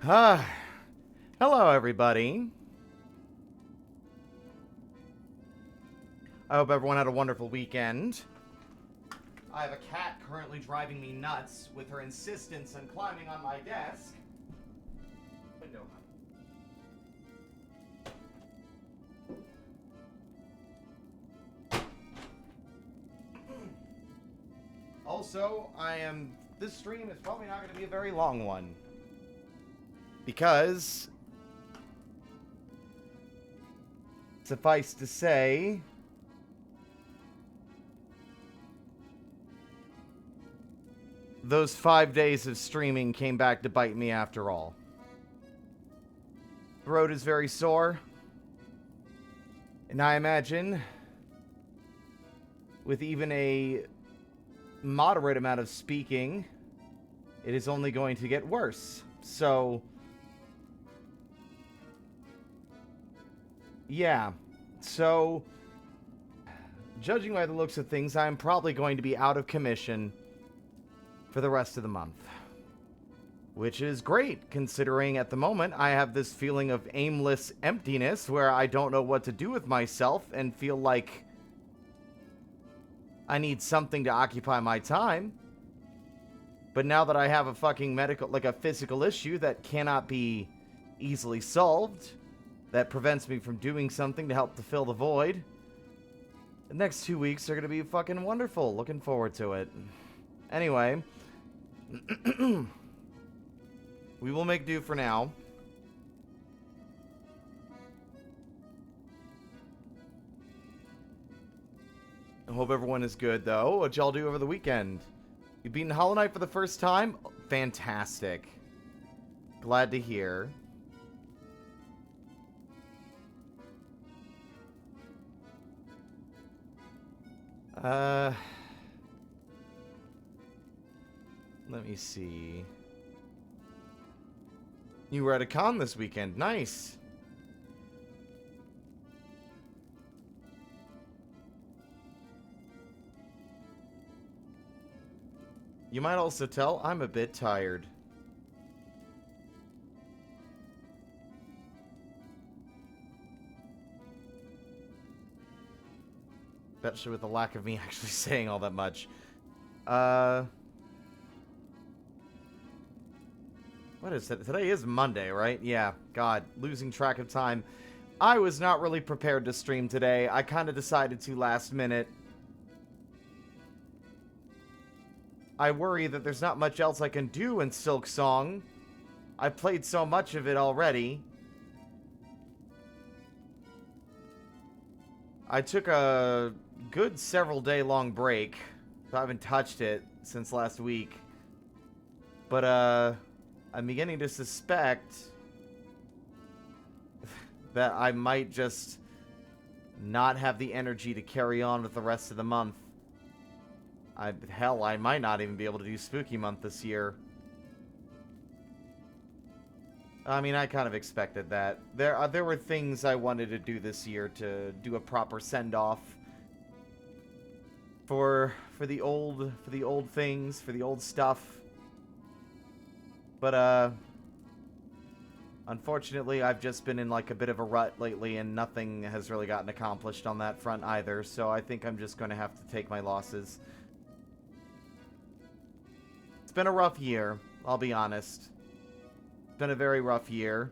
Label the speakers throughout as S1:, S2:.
S1: Ah, hello everybody. I hope everyone had a wonderful weekend. I have a cat currently driving me nuts with her insistence on climbing on my desk. Window. Also, this stream is probably not going to be a very long one. Because, suffice to say, those 5 days of streaming came back to bite me after all. Throat is very sore. And I imagine, with even a moderate amount of speaking, it is only going to get worse. So, yeah. So, judging by the looks of things, I'm probably going to be out of commission for the rest of the month. Which is great, considering at the moment I have this feeling of aimless emptiness where I don't know what to do with myself and feel like I need something to occupy my time. But now that I have a fucking a physical issue that cannot be easily solved, that prevents me from doing something to help to fill the void, the next 2 weeks are going to be fucking wonderful. Looking forward to it. Anyway, we will make do for now. I hope everyone is good, though. What'd y'all do over the weekend? You beaten Hollow Knight for the first time? Fantastic. Glad to hear. Let me see. You were at a con this weekend. Nice. You might also tell I'm a bit tired. Especially with the lack of me actually saying all that much. What is it? Today is Monday, right? Yeah, God, losing track of time. I was not really prepared to stream today. I kind of decided to last minute. I worry that there's not much else I can do in Silksong. I played so much of it already. I took a good several day long break. So I haven't touched it since last week. But, I'm beginning to suspect that I might just not have the energy to carry on with the rest of the month. Hell, I might not even be able to do Spooky Month this year. I mean, I kind of expected that. There were things I wanted to do this year to do a proper send-off for the old things, for the old stuff. But, unfortunately, I've just been in, like, a bit of a rut lately, and nothing has really gotten accomplished on that front either, so I think I'm just going to have to take my losses. It's been a rough year, I'll be honest. It's been a very rough year.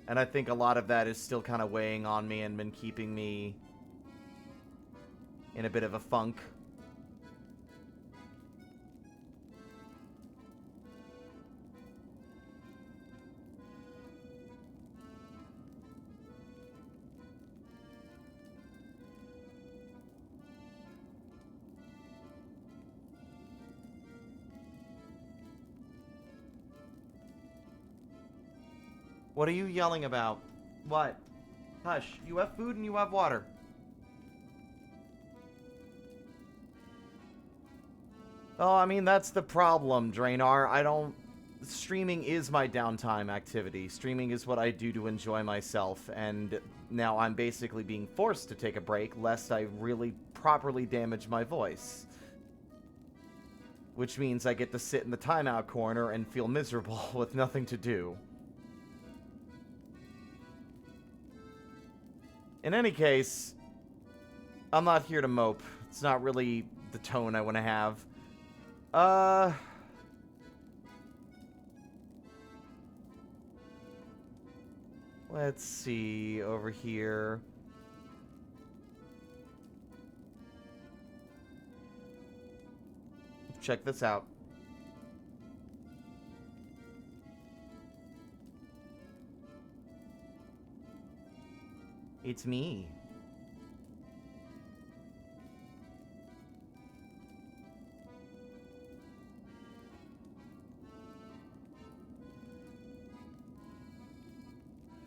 S1: And I think a lot of that is still kind of weighing on me and been keeping me in a bit of a funk. What are you yelling about? What? Hush, you have food and you have water. Oh, I mean, that's the problem, Drainar. Streaming is my downtime activity. Streaming is what I do to enjoy myself, and now I'm basically being forced to take a break lest I really properly damage my voice. which means I get to sit in the timeout corner and feel miserable with nothing to do. In any case, I'm not here to mope. It's not really the tone I want to have. Let's see over here. Check this out. It's me.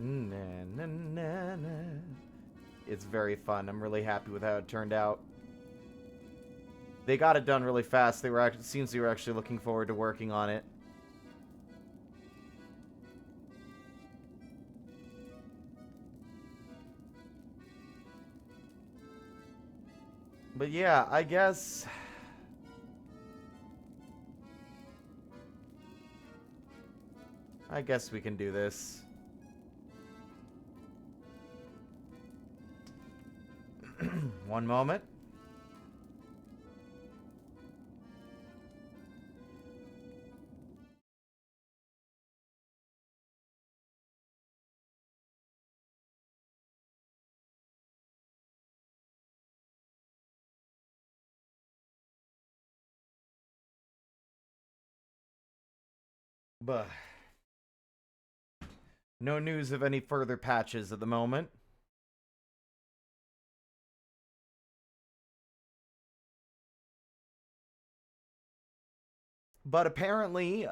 S1: Na, na, na, na. It's very fun. I'm really happy with how it turned out. They got it done really fast. It seems they were actually looking forward to working on it. But yeah, I guess we can do this. One moment. But no news of any further patches at the moment. But apparently,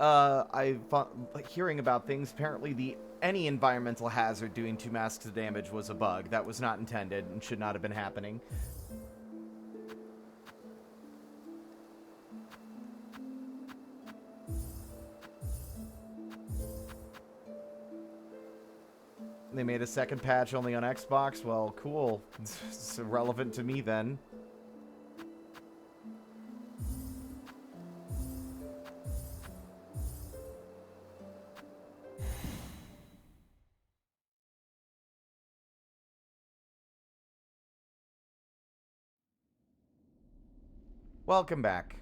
S1: hearing about things, apparently any environmental hazard doing 2 masks of damage was a bug. That was not intended and should not have been happening. They made a second patch only on Xbox? Well, cool. It's irrelevant to me then. Welcome back.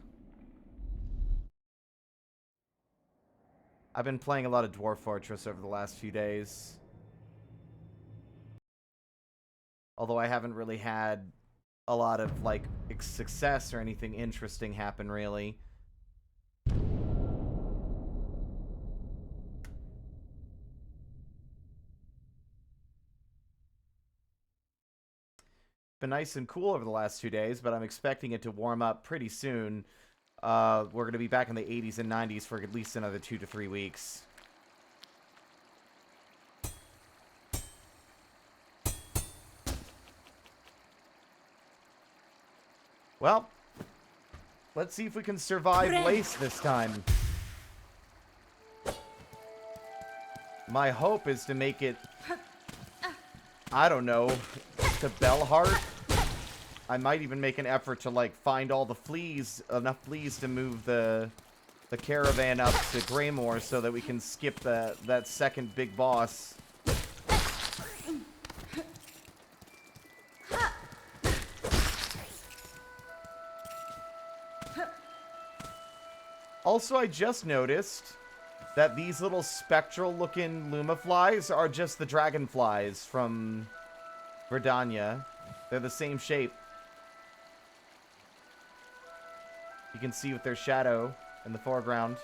S1: I've been playing a lot of Dwarf Fortress over the last few days. Although I haven't really had a lot of, like, success or anything interesting happen, really. Been nice and cool over the last 2 days, but I'm expecting it to warm up pretty soon. We're going to be back in the 80s and 90s for at least another 2 to 3 weeks. Well, let's see if we can survive Lace this time. My hope is to make it, I don't know, to Bellheart. I might even make an effort to, like, find all the fleas, enough fleas to move the caravan up to Greymoor so that we can skip that second big boss. Also, I just noticed that these little spectral-looking Lumaflies are just the dragonflies from Verdania. They're the same shape. You can see with their shadow in the foreground.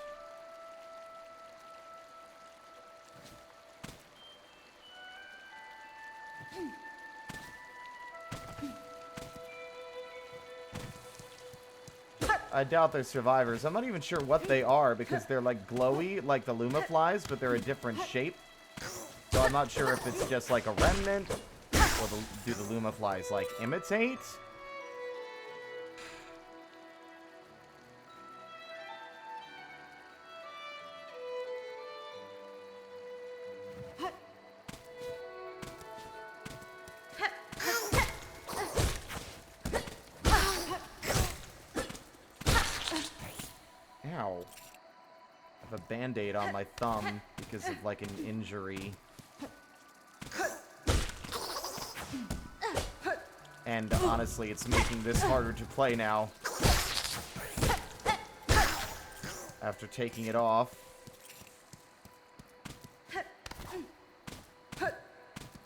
S1: I doubt they're survivors. I'm not even sure what they are because they're like glowy like the Lumaflies, but they're a different shape. So I'm not sure if it's just like a remnant or do the Lumaflies like imitate? have a band-aid on my thumb because of, like, an injury. And honestly, it's making this harder to play now. After taking it off.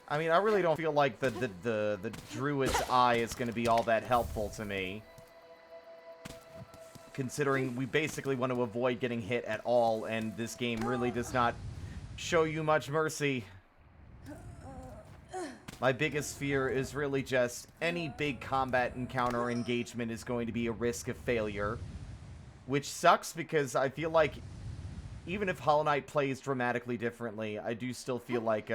S1: I mean, I really don't feel like the Druid's Eye is going to be all that helpful to me. Considering we basically want to avoid getting hit at all, and this game really does not show you much mercy. My biggest fear is really just any big combat encounter or engagement is going to be a risk of failure. Which sucks because I feel like even if Hollow Knight plays dramatically differently, I do still feel like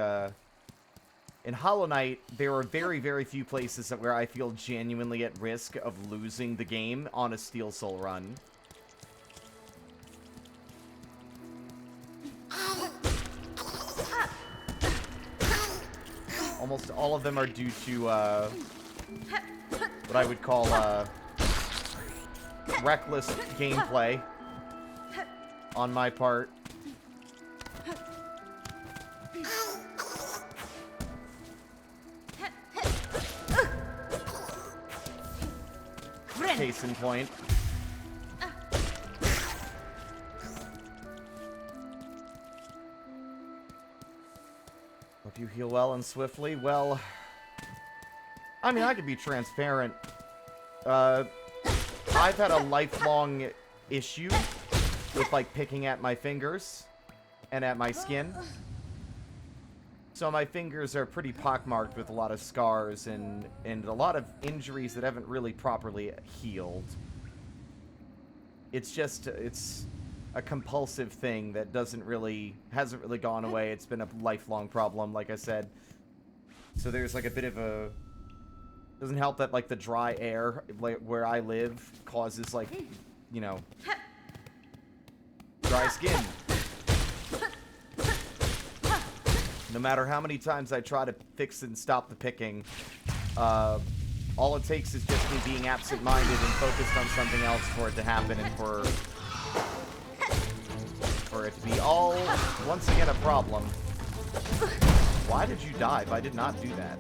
S1: in Hollow Knight, there are very, very few places where I feel genuinely at risk of losing the game on a Steel Soul run. Almost all of them are due to what I would call reckless gameplay on my part. Case in point. Hope you heal well and swiftly. Well, I mean, I could be transparent. I've had a lifelong issue with, like, picking at my fingers and at my skin. So my fingers are pretty pockmarked with a lot of scars and a lot of injuries that haven't really properly healed. It's just, it's a compulsive thing that hasn't really gone away. It's been a lifelong problem, like I said. So there's, like, a bit of a... Doesn't help that, like, the dry air, like, where I live causes, like, you know, dry skin. No matter how many times I try to fix and stop the picking, all it takes is just me being absent-minded and focused on something else for it to happen and for it to be all, once again, a problem. Why did you dive? I did not do that.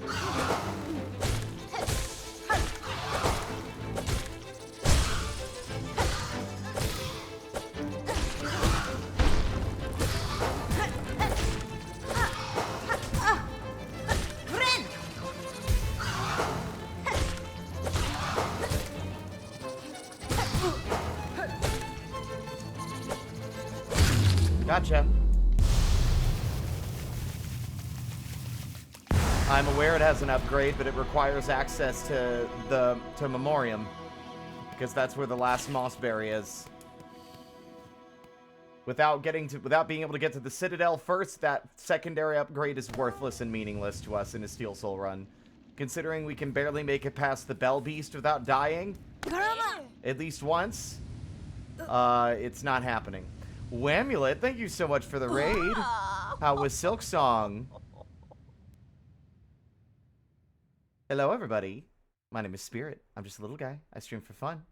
S1: Gotcha. I'm aware it has an upgrade, but it requires access to Memoriam, because that's where the last Mossberry is. Without being able to get to the Citadel first, that secondary upgrade is worthless and meaningless to us in a Steel Soul run. Considering we can barely make it past the Bell Beast without dying, at least once, it's not happening. Whamulet, thank you so much for the raid. How was Silksong? Hello, everybody. My name is Spirit. I'm just a little guy. I stream for fun.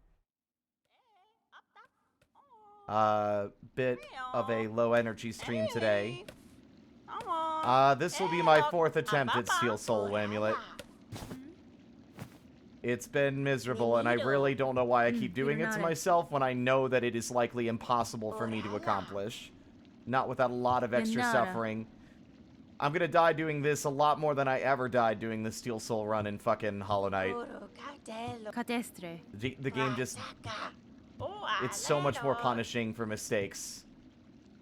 S1: Bit of a low energy stream today. This will be my 4th attempt at Steel Soul, Whamulet. It's been miserable, and I really don't know why I keep doing it to myself when I know that it is likely impossible for me to accomplish. Not without a lot of extra suffering. I'm gonna die doing this a lot more than I ever died doing the Steel Soul run in fucking Hollow Knight. The game just... It's so much more punishing for mistakes.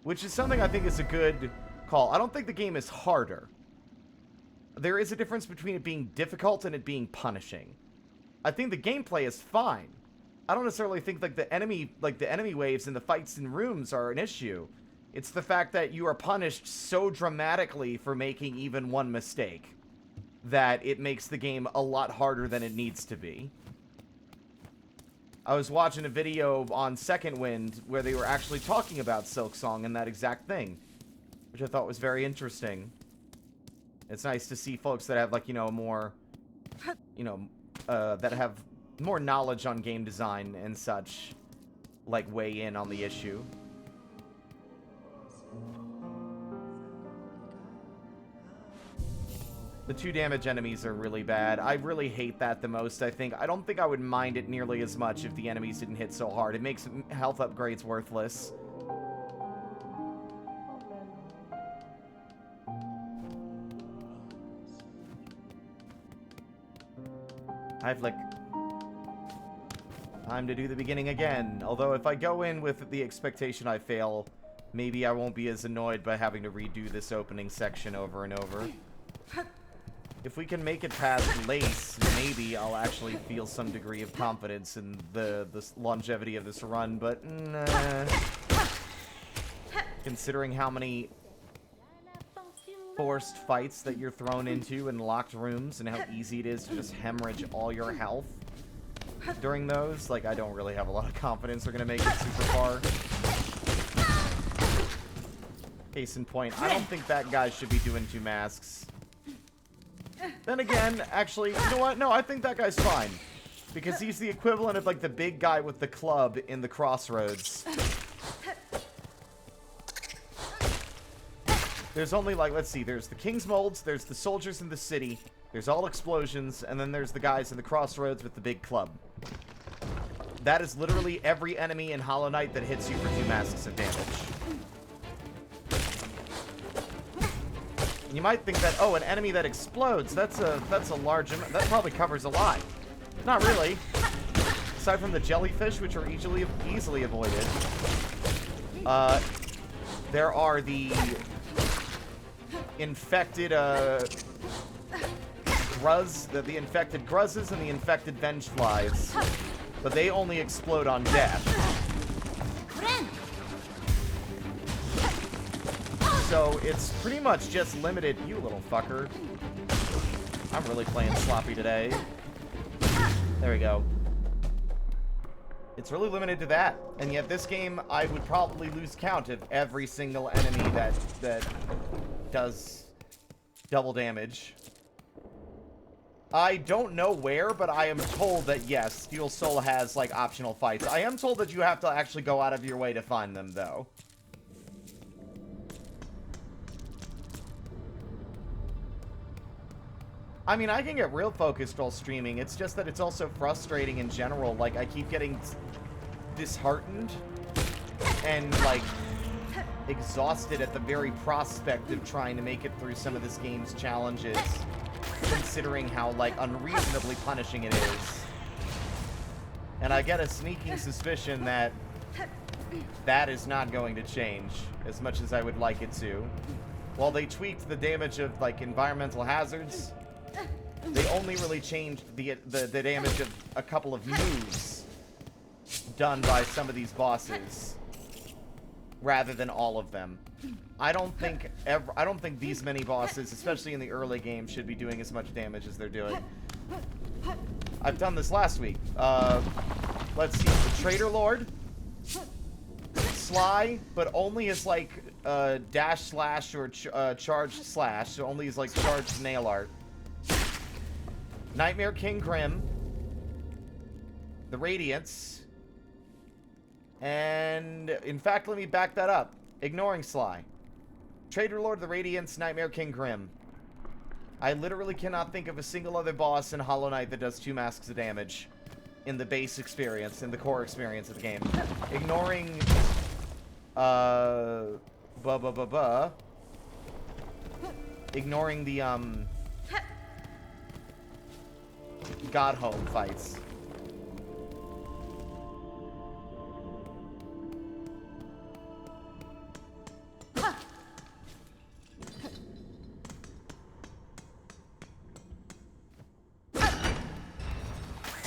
S1: Which is something I think is a good call. I don't think the game is harder. There is a difference between it being difficult and it being punishing. I think the gameplay is fine. I don't necessarily think like the enemy waves and the fights in rooms are an issue. It's the fact that you are punished so dramatically for making even one mistake that it makes the game a lot harder than it needs to be. I was watching a video on Second Wind where they were actually talking about Silksong and that exact thing, which I thought was very interesting. It's nice to see folks that have, like, you know, more, you know, that have more knowledge on game design and such, like, weigh in on the issue. The 2 damage enemies are really bad. I really hate that the most, I think. I don't think I would mind it nearly as much if the enemies didn't hit so hard. It makes health upgrades worthless. I've, like... Time to do the beginning again. Although if I go in with the expectation I fail, maybe I won't be as annoyed by having to redo this opening section over and over. If we can make it past Lace, maybe I'll actually feel some degree of confidence in the longevity of this run, but nah. Considering how many forced fights that you're thrown into in locked rooms and how easy it is to just hemorrhage all your health during those, like, I don't really have a lot of confidence we're gonna make it super far. Case in point, I don't think that guy should be doing 2 masks. Then again, actually, you know what? No, I think that guy's fine. Because he's the equivalent of, like, the big guy with the club in the Crossroads. There's only, like, let's see, there's the King's Molds, there's the soldiers in the city, there's all explosions, and then there's the guys in the Crossroads with the big club. That is literally every enemy in Hollow Knight that hits you for 2 masks of damage. You might think that, oh, an enemy that explodes, that's a large amount. That probably covers a lot. Not really. Aside from the jellyfish, which are easily avoided. There are the infected, the infected Gruzzes and the infected Vengeflies. But they only explode on death. So it's pretty much just limited. You little fucker. I'm really playing sloppy today. There we go. It's really limited to that. And yet this game, I would probably lose count of every single enemy that does double damage. I don't know where, but I am told that, yes, Steel Soul has, like, optional fights. I am told that you have to actually go out of your way to find them, though. I mean, I can get real focused while streaming. It's just that it's also frustrating in general. Like, I keep getting disheartened and, like, exhausted at the very prospect of trying to make it through some of this game's challenges, considering how, like, unreasonably punishing it is. And I get a sneaking suspicion that that is not going to change as much as I would like it to. While they tweaked the damage of, like, environmental hazards, they only really changed the damage of a couple of moves done by some of these bosses, rather than all of them. I don't think these many bosses, especially in the early game, should be doing as much damage as they're doing. I've done this last week. Let's see, the Trader Lord, Sly, but only as, like, dash slash or charged slash, so only as, like, charged nail art. Nightmare King Grim, the Radiance, and, in fact, let me back that up. Ignoring Sly. Trader Lord, the Radiance, Nightmare King Grim. I literally cannot think of a single other boss in Hollow Knight that does 2 masks of damage in the base experience, in the core experience of the game. Ignoring, ignoring the, God Home fights.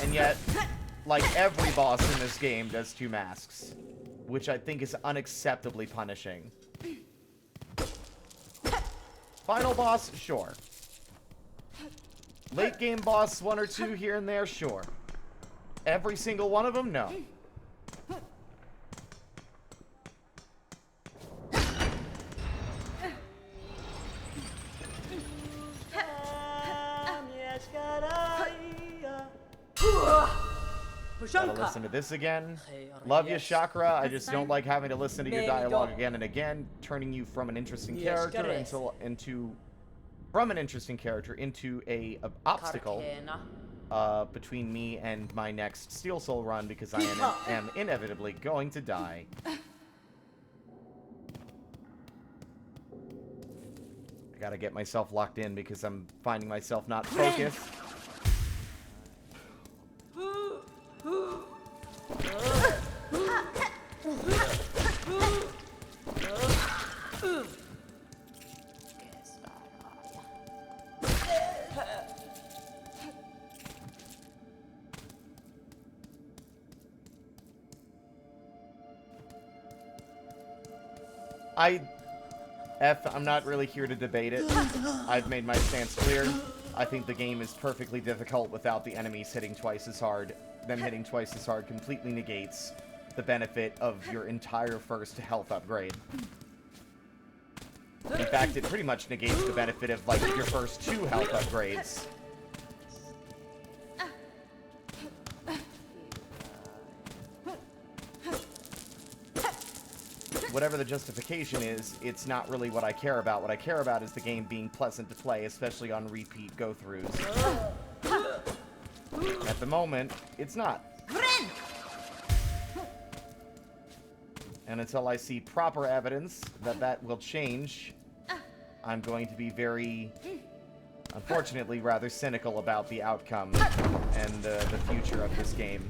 S1: And yet, like, every boss in this game does 2 masks, which I think is unacceptably punishing. Final boss, sure. Late game boss, 1 or 2 here and there, sure. Every single one of them, no. Gotta listen to this again. Love you, Chakra. I just don't like having to listen to your dialogue again and again, turning you from an interesting character into from an interesting character into a obstacle between me and my next Steel Soul run, because I am inevitably going to die. I gotta get myself locked in because I'm finding myself not focused. I'm not really here to debate it. I've made my stance clear. I think the game is perfectly difficult without the enemies hitting twice as hard. Them hitting twice as hard completely negates the benefit of your entire first health upgrade. In fact, it pretty much negates the benefit of, like, your first 2 health upgrades. Whatever the justification is, it's not really what I care about. What I care about is the game being pleasant to play, especially on repeat go-throughs. At the moment, it's not. And until I see proper evidence that that will change, I'm going to be very, unfortunately, rather cynical about the outcome and the future of this game.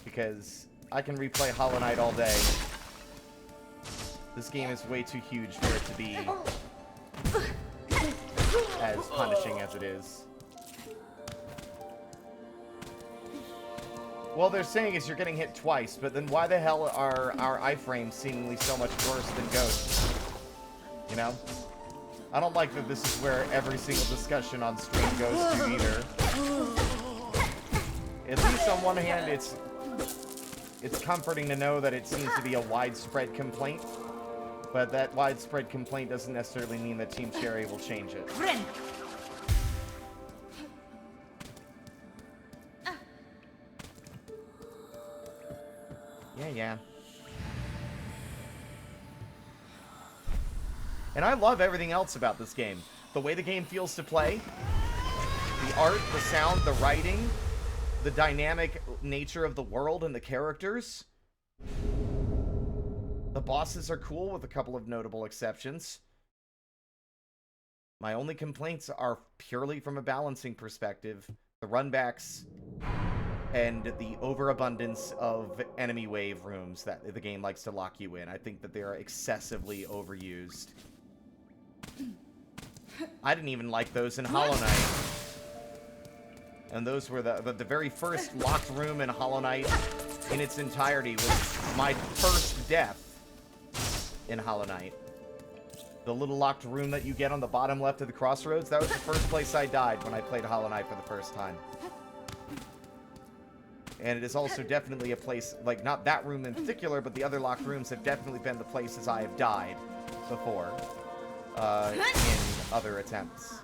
S1: Because I can replay Hollow Knight all day. This game is way too huge for it to be as punishing as it is. Well, they're saying is you're getting hit twice, but then why the hell are our iframes seemingly so much worse than Ghost? You know? I don't like that this is where every single discussion on stream goes to either. At least on one hand, it's comforting to know that it seems to be a widespread complaint. But that widespread complaint doesn't necessarily mean that Team Cherry will change it. Yeah. And I love everything else about this game. The way the game feels to play, the art, the sound, the writing, the dynamic nature of the world and the characters. The bosses are cool, with a couple of notable exceptions. My only complaints are purely from a balancing perspective. The runbacks and the overabundance of enemy wave rooms that the game likes to lock you in. I think that they are excessively overused. I didn't even like those in Hollow Knight. And those were the very first locked room in Hollow Knight in its entirety was my first death in Hollow Knight. The little locked room that you get on the bottom left of the crossroads, that was the first place I died when I played Hollow Knight for the first time. And it is also definitely a place, like, not that room in particular, but the other locked rooms have definitely been the places I have died before in other attempts.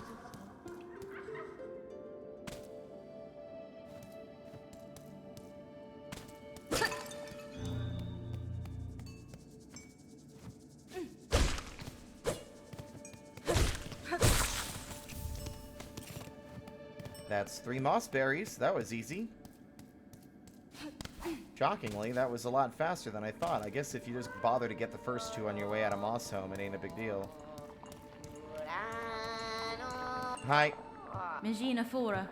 S1: That's 3 moss berries. That was easy. Shockingly, that was a lot faster than I thought. I guess if you just bother to get the first 2 on your way out of Moss Home, it ain't a big deal. Hi.
S2: Megina fora.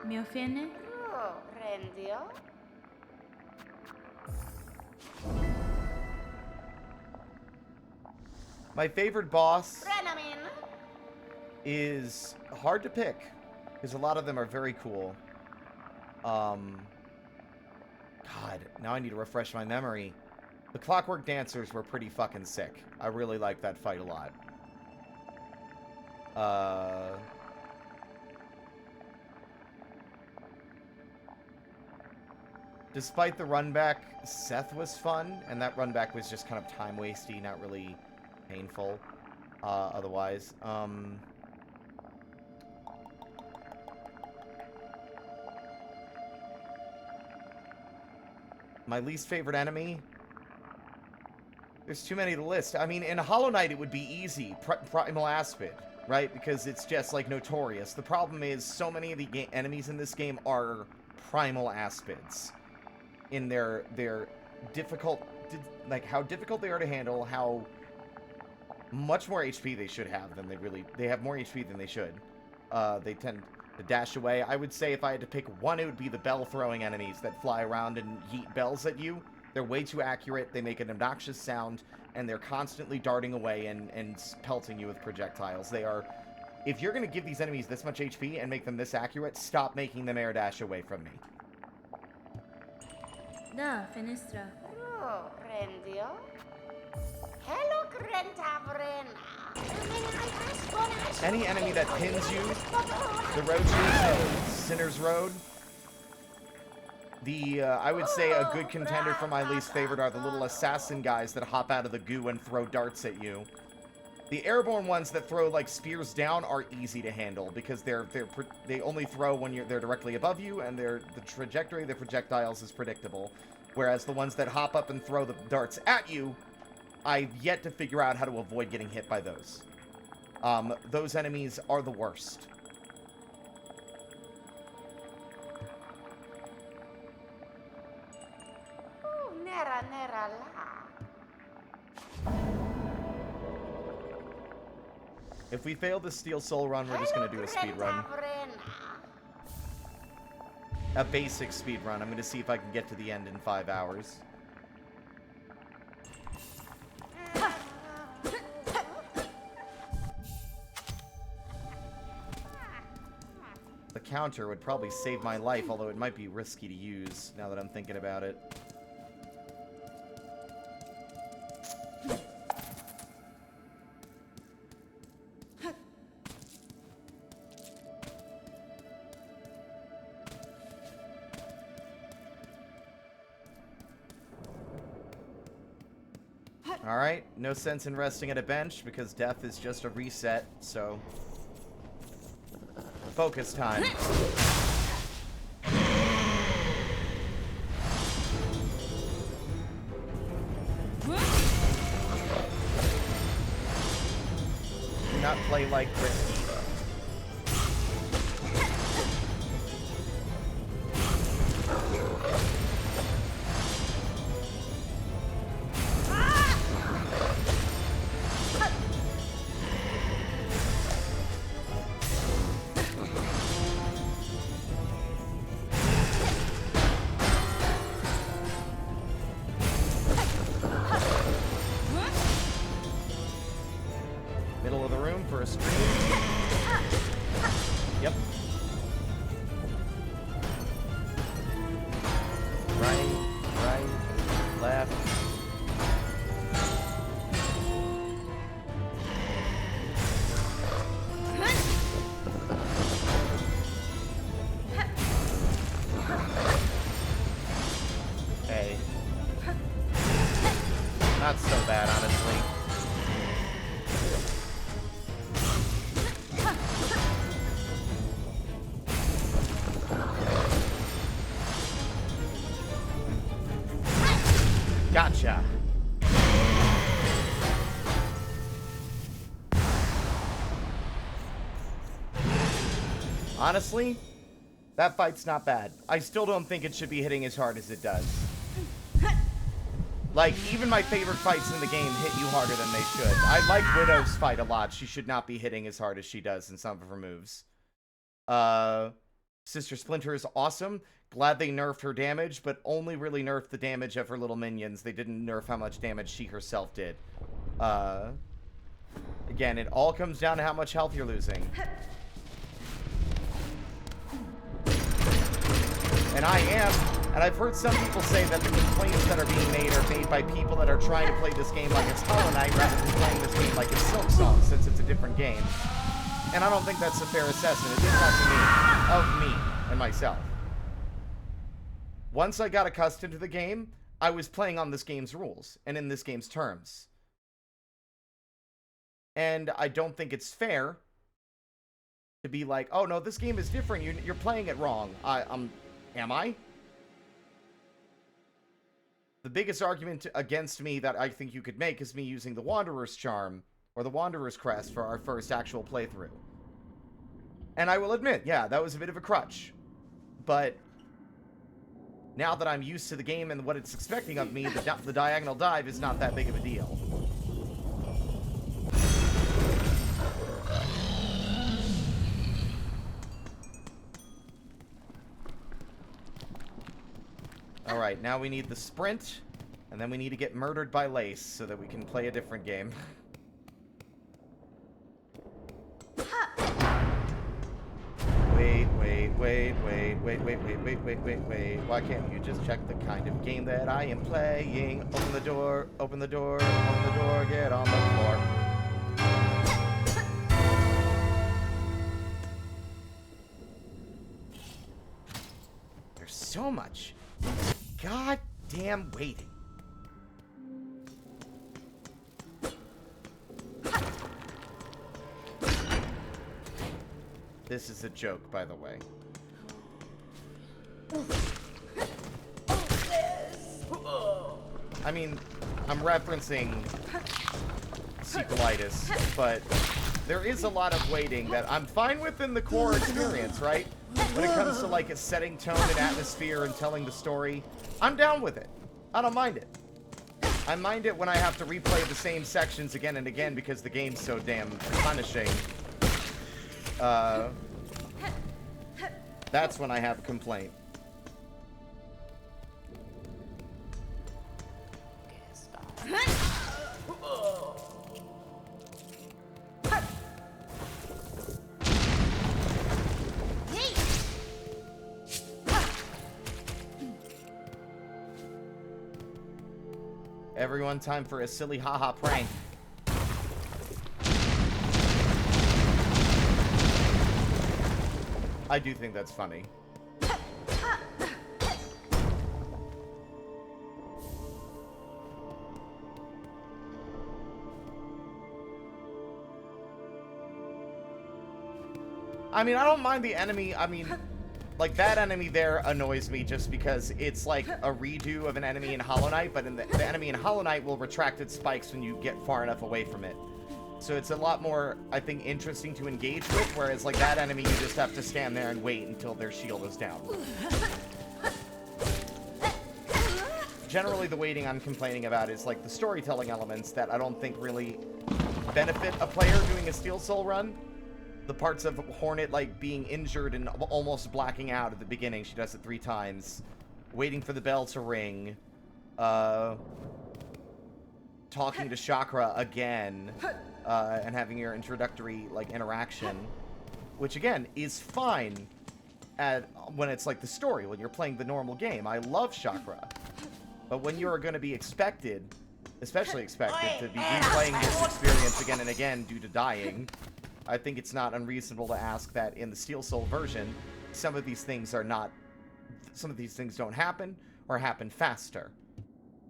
S2: Mio finne?
S1: My favorite boss is hard to pick, because a lot of them are very cool. God, now I need to refresh my memory. The Clockwork Dancers were pretty fucking sick. I really liked that fight a lot. Despite the runback, Seth was fun, and that runback was just kind of time-wasty, not really painful, otherwise. My least favorite enemy There's too many to list. I mean, in Hollow Knight, it would be easy. Primal Aspid, right? Because it's just, like, notorious. The problem is, so many of the enemies in this game are Primal Aspids. In their difficult... Like, how difficult they are to handle, how much more HP they should have than they really... They have more HP than they should. They tend to dash away. I would say if I had to pick one, it would be the bell-throwing enemies that fly around and yeet bells at you. They're way too accurate, they make an obnoxious sound, and they're constantly darting away and pelting you with projectiles. They are... If you're going to give these enemies this much HP and make them this accurate, stop making them air dash away from me.
S2: Da, finestra.
S3: Oh, Rendio. Hello, Crentavrena.
S1: Any enemy that pins you, the Roaches, Sinner's Road, I would say a good contender for my least favorite are the little assassin guys that hop out of the goo and throw darts at you. The airborne ones that throw, like, spears down are easy to handle because they only throw when they're directly above you, and the trajectory of the projectiles is predictable. Whereas the ones that hop up and throw the darts at you, I've yet to figure out how to avoid getting hit by those. Those enemies are the worst.
S3: Nera la.
S1: If we fail the Steel Soul run, we're just going to do a speed run. A basic speed run. I'm going to see if I can get to the end in 5 hours. The counter would probably save my life, although it might be risky to use now that I'm thinking about it. Alright, no sense in resting at a bench because death is just a reset, so... Focus time. Do not play like risky. Middle of the room for a screen. Yep. Right, left. Hey. Not so bad, honestly. Gotcha. Honestly, that fight's not bad. I still don't think it should be hitting as hard as it does. Like, even my favorite fights in the game hit you harder than they should. I like Widow's fight a lot. She should not be hitting as hard as she does in some of her moves. Sister Splinter is awesome. Glad they nerfed her damage, but only really nerfed the damage of her little minions. They didn't nerf how much damage she herself did. Again, it all comes down to how much health you're losing. And I've heard some people say that the complaints that are being made are made by people that are trying to play this game like it's Hollow Knight rather than playing this game like it's Silksong, since it's a different game. And I don't think that's a fair assessment. It did that to me, of me, and myself. Once I got accustomed to the game, I was playing on this game's rules, and in this game's terms. And I don't think it's fair to be like, oh no, this game is different, you're playing it wrong. Am I? the biggest argument against me that I think you could make is me using the Wanderer's Charm, or the Wanderer's Crest for our first actual playthrough. And I will admit, yeah, that was a bit of a crutch. But now that I'm used to the game and what it's expecting of me, the diagonal dive is not that big of a deal. Alright, now we need the sprint, and then we need to get murdered by Lace so that we can play a different game. Wait. Why can't you just check the kind of game that I am playing? Open the door, open the door, open the door, get on the floor. There's so much goddamn waiting. This is a joke, by the way. I mean, I'm referencing sequelitis, but there is a lot of waiting that I'm fine with in the core experience, right? When it comes to, like, a setting tone and atmosphere and telling the story, I'm down with it. I don't mind it. I mind it when I have to replay the same sections again and again because the game's so damn punishing. That's when I have a complaint. Everyone, time for a silly haha prank. I do think that's funny. I mean, I don't mind the enemy. I mean, like, that enemy there annoys me just because it's like a redo of an enemy in Hollow Knight, but the enemy in Hollow Knight will retract its spikes when you get far enough away from it. So it's a lot more, I think, interesting to engage with, whereas, like, that enemy, you just have to stand there and wait until their shield is down. Generally, the waiting I'm complaining about is, like, the storytelling elements that I don't think really benefit a player doing a Steel Soul run. The parts of Hornet, like, being injured and almost blacking out at the beginning, she does it 3 times. Waiting for the bell to ring. Talking to Chakra again. And having your introductory, like, interaction, which again is fine when it's like the story, when you're playing the normal game. I love Chakra, but when you're going to be expected, especially expected, to be replaying this experience again and again due to dying, I think it's not unreasonable to ask that in the Steel Soul version, some of these things don't happen or happen faster,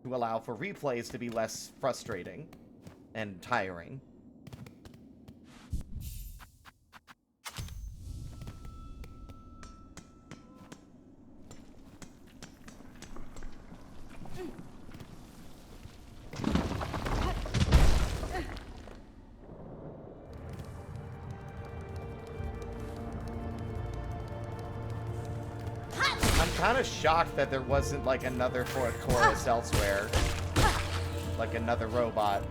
S1: to allow for replays to be less frustrating and tiring. I'm kind of shocked that there wasn't, like, another 4th chorus elsewhere. Like another robot.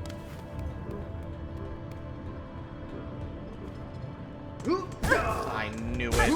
S1: I knew it.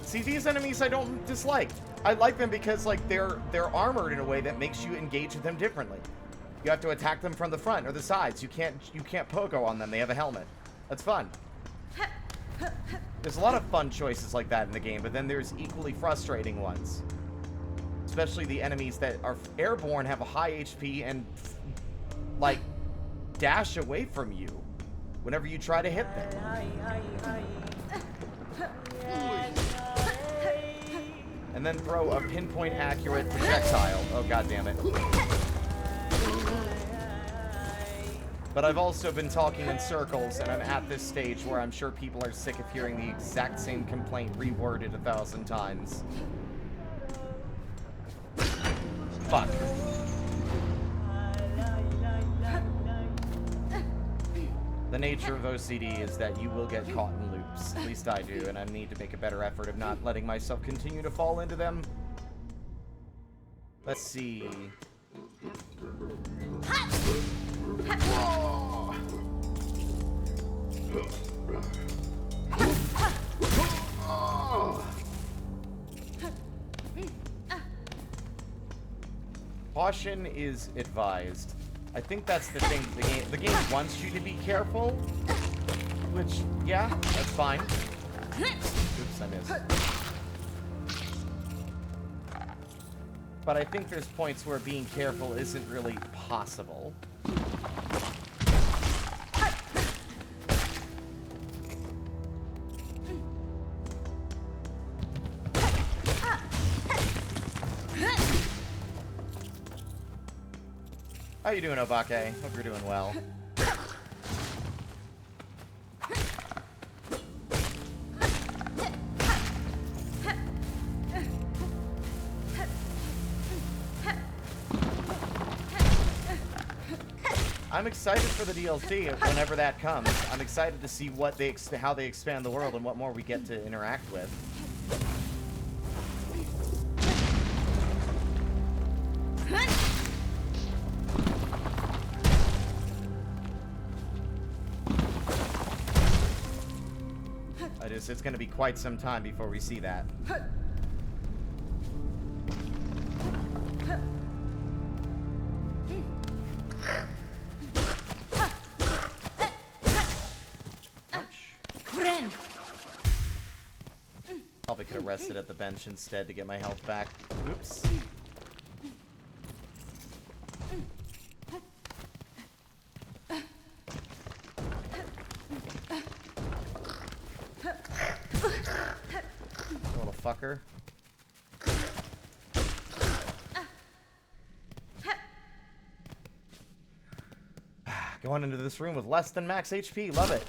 S1: See, these enemies I don't dislike. I like them because, like, they're armored in a way that makes you engage with them differently. You have to attack them from the front or the sides. You can't pogo on them. They have a helmet. That's fun. There's a lot of fun choices like that in the game, but then there's equally frustrating ones. Especially the enemies that are airborne, have a high HP, and, like, dash away from you whenever you try to hit them. And then throw a pinpoint accurate projectile. Oh, god damn it. But I've also been talking in circles, and I'm at this stage where I'm sure people are sick of hearing the exact same complaint reworded 1,000 times. Fuck. The nature of OCD is that you will get caught in loops. At least I do, and I need to make a better effort of not letting myself continue to fall into them. Let's see. Caution is advised. I think that's the thing. The game wants you to be careful, which, yeah, that's fine. Oops, I missed. But I think there's points where being careful isn't really possible. How you doing, Obake? Hope you're doing well. I'm excited for the DLC whenever that comes. I'm excited to see what how they expand the world and what more we get to interact with. It's going to be quite some time before we see that. Probably could have rested at the bench instead to get my health back. Oops. Little fucker. Going into this room with less than max HP. Love it.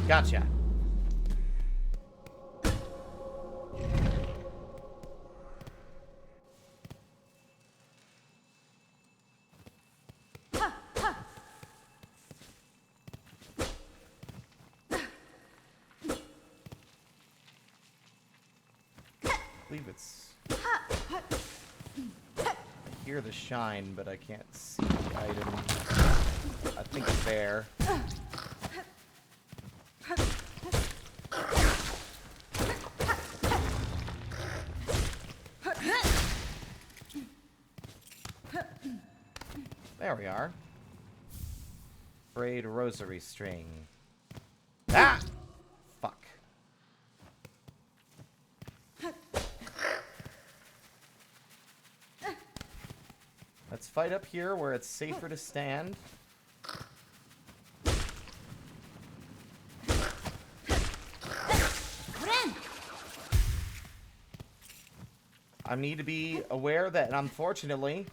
S1: Gotcha. I believe it's... I hear the shine, but I can't see the item. I think it's there. There we are. Braid rosary string. Ah! Fuck. Let's fight up here where it's safer to stand. I need to be aware that, unfortunately,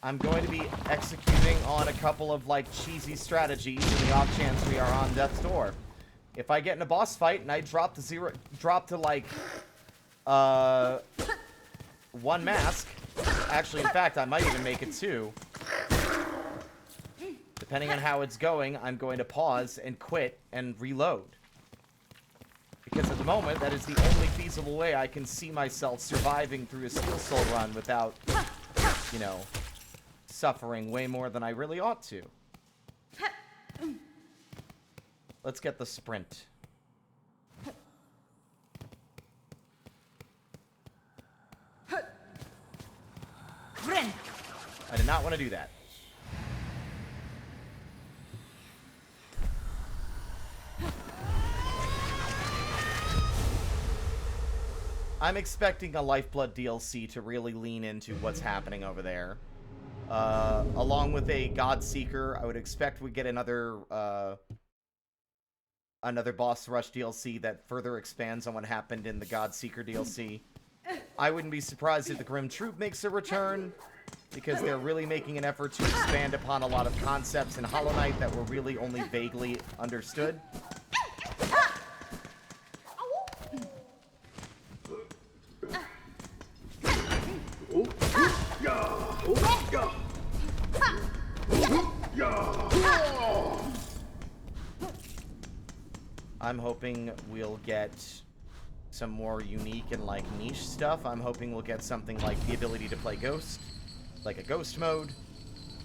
S1: I'm going to be executing on a couple of, like, cheesy strategies in the off chance we are on death's door. If I get in a boss fight and I drop to like, one mask, Actually, in fact, I might even make it 2. Depending on how it's going, I'm going to pause and quit and reload. Because at the moment, that is the only feasible way I can see myself surviving through a Silksong run without, you know, suffering way more than I really ought to. Let's get the sprint. I did not want to do that. I'm expecting a Lifeblood DLC to really lean into what's happening over there. Along with a Godseeker, I would expect we get another boss rush DLC that further expands on what happened in the Godseeker DLC. I wouldn't be surprised if the Grim Troop makes a return, because they're really making an effort to expand upon a lot of concepts in Hollow Knight that were really only vaguely understood. I'm hoping we'll get some more unique and, like, niche stuff. I'm hoping we'll get something like the ability to play Ghost, like a Ghost mode,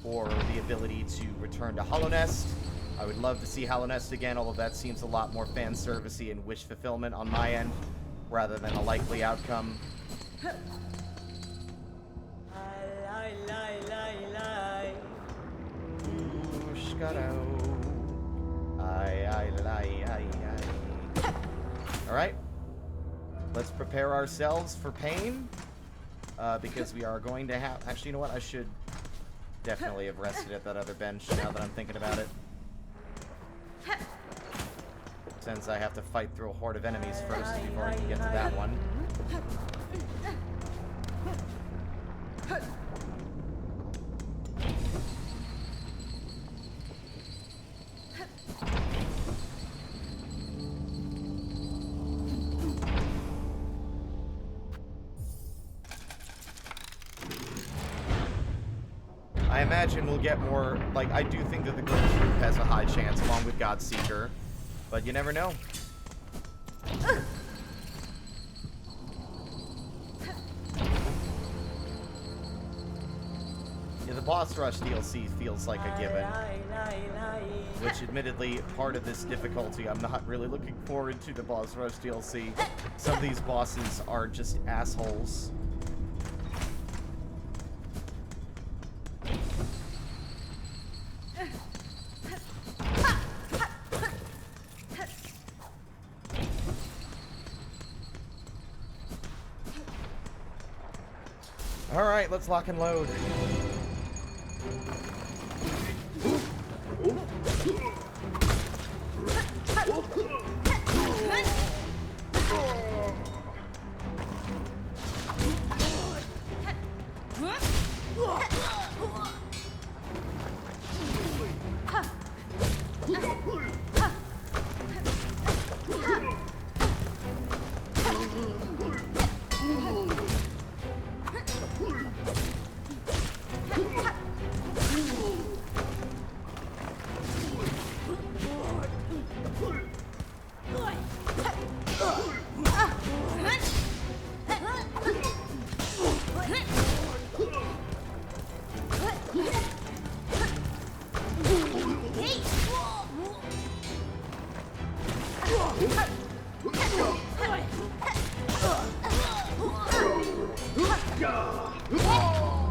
S1: or the ability to return to Hollow Nest. I would love to see Hollow Nest again, although that seems a lot more fan servicey and wish fulfillment on my end, rather than a likely outcome. Alright. Let's prepare ourselves for pain. Because we are going to have... Actually, you know what? I should definitely have rested at that other bench now that I'm thinking about it. Since I have to fight through a horde of enemies first before I can get to that one. I imagine we'll get more, like, I do think that the Ghost Troop has a high chance along with Godseeker, but you never know. Yeah, the boss rush DLC feels like a given, which admittedly, part of this difficulty, I'm not really looking forward to the boss rush DLC. Some of these bosses are just assholes. Alright, let's lock and load.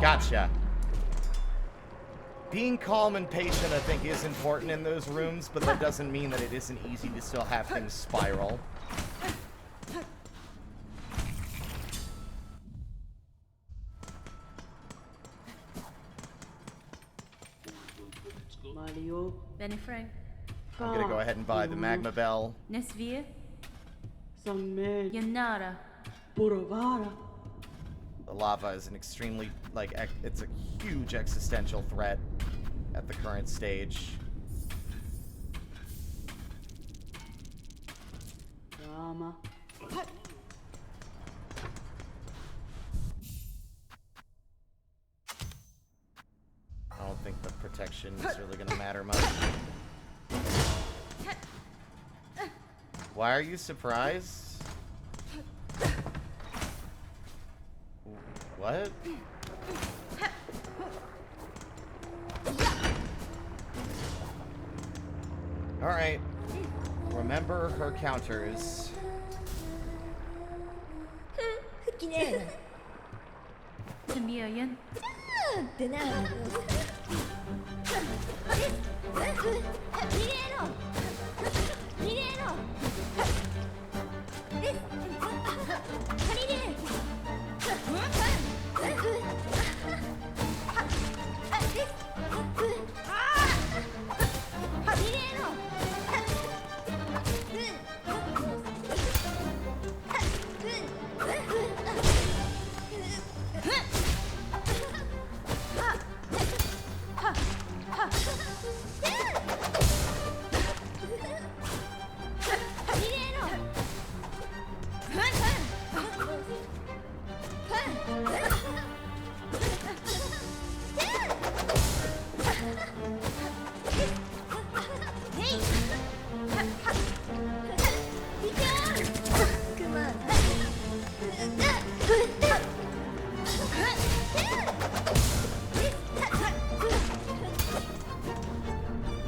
S1: Gotcha. Being calm and patient, I think, is important in those rooms, but that doesn't mean that it isn't easy to still have things spiral.
S2: Benny
S1: I'm gonna go ahead and buy the Magma Bell.
S2: Nesvir. Yanara.
S1: The lava is an extremely, like, it's a huge existential threat at the current stage. protection is really gonna matter much. Why are you surprised? What? Alright. Remember her counters.
S2: Semioyen.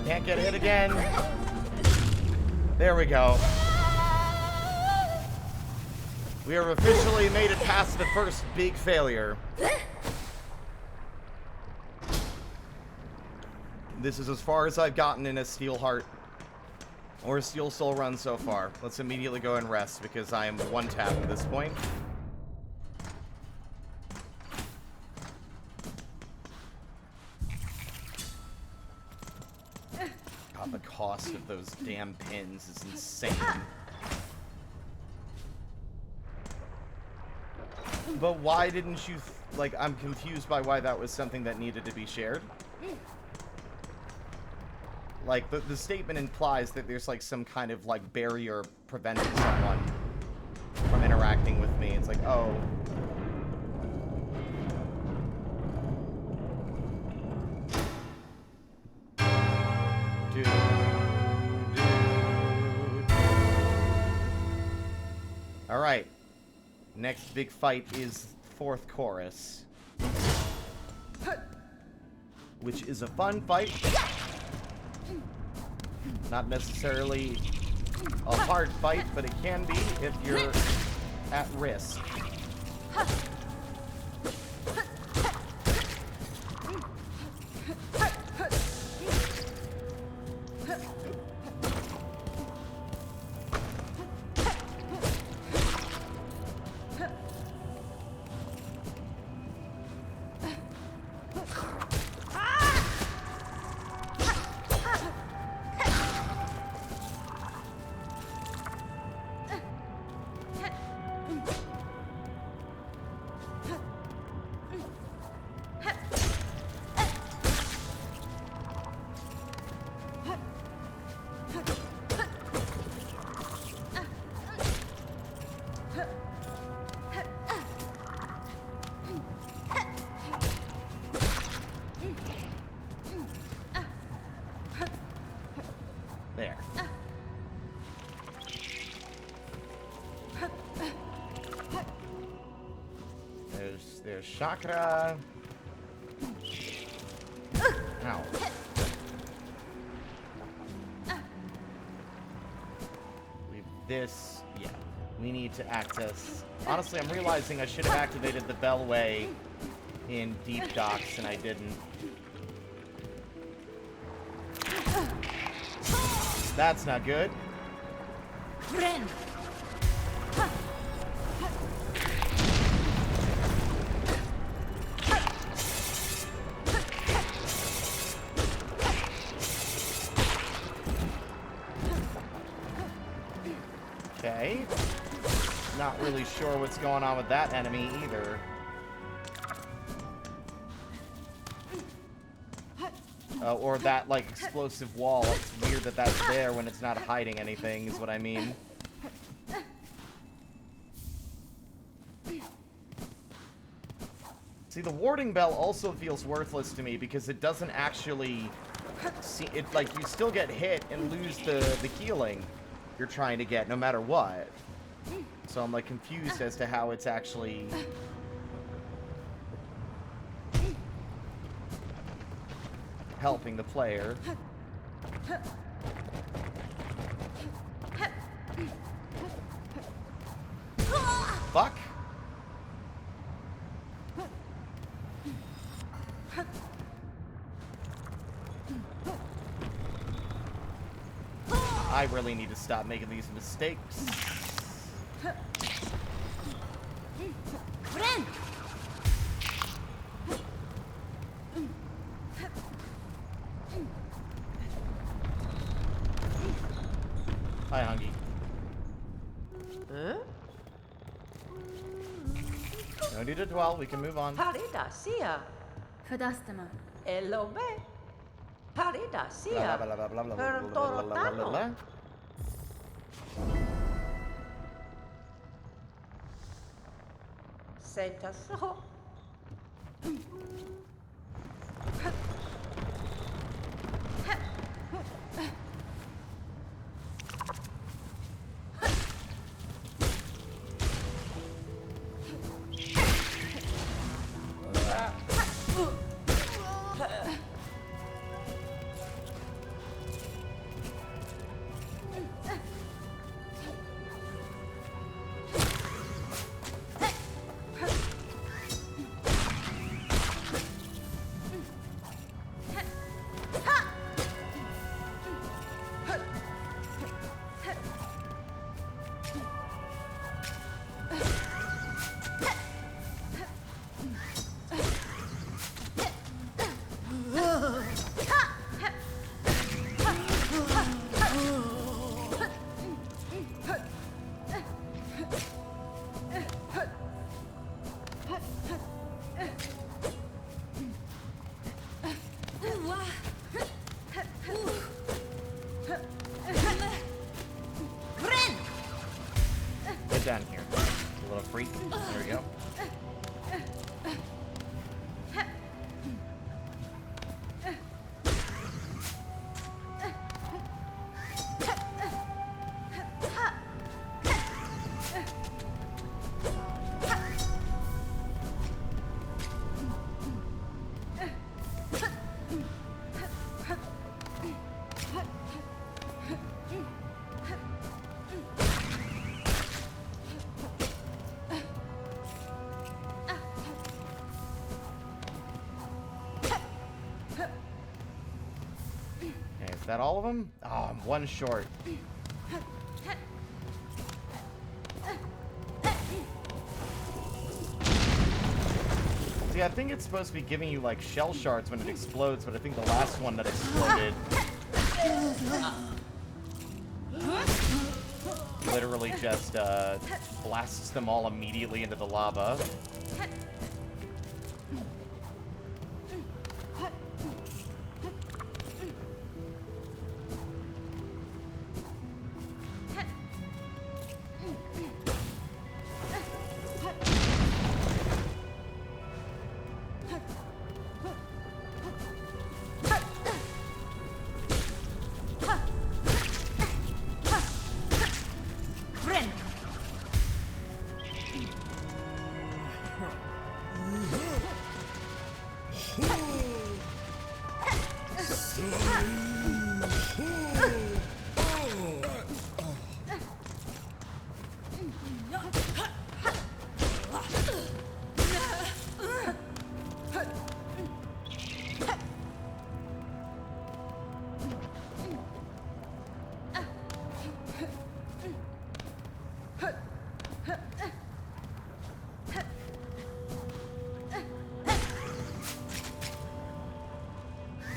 S1: Can't get hit again. There we go. We have officially made it past the first big failure. This is as far as I've gotten in a Steel Heart or a Steel Soul run so far. Let's immediately go and rest because I am one tap at this point. God, the cost of those damn pins is insane. But why didn't you, like, I'm confused by why that was something that needed to be shared. Like, the statement implies that there's, like, some kind of, like, barrier preventing someone from interacting with me. It's like, oh. Dude. Alright. Next big fight is fourth chorus. Which is a fun fight. Not necessarily a hard fight, but it can be if you're at risk. There. There's chakra. Ow. We've this. Yeah. We need to access. Honestly, I'm realizing I should have activated the Bellway in Deep Docks, and I didn't. That's not good.
S2: Friend.
S1: Okay. Not really sure what's going on with that enemy either. Or that, like, explosive wall. It's weird that that's there when it's not hiding anything, is what I mean. See, the warding bell also feels worthless to me because it doesn't actually see it. Like, you still get hit and lose the healing you're trying to get no matter what. So I'm like confused as to how it's actually helping the player. Fuck. I really need to stop making these mistakes.
S2: Friend!
S1: Hi, Hungy.
S3: Huh?
S1: No need to dwell. We can move on.
S3: Parida sia.
S2: Fadastama.
S3: Elobe. Parida
S1: Blah,
S3: sia.
S1: blah, blah, blah, blah, blah,
S3: Per
S1: blah, blah, blah, blah, blah, blah.
S3: Senta so.
S1: Get down here, you little freak. There we go. Is that all of them? Oh, I'm one short. See, I think it's supposed to be giving you, like, shell shards when it explodes, but I think the last one that exploded literally just, blasts them all immediately into the lava.
S2: Friend!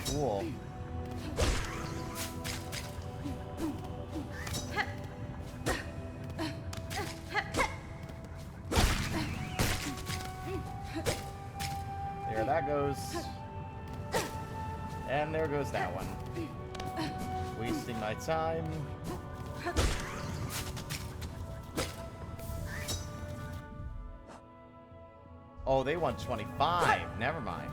S1: Cool. There that goes. And there goes that one. Wasting my time. Oh, they want 25. Never mind.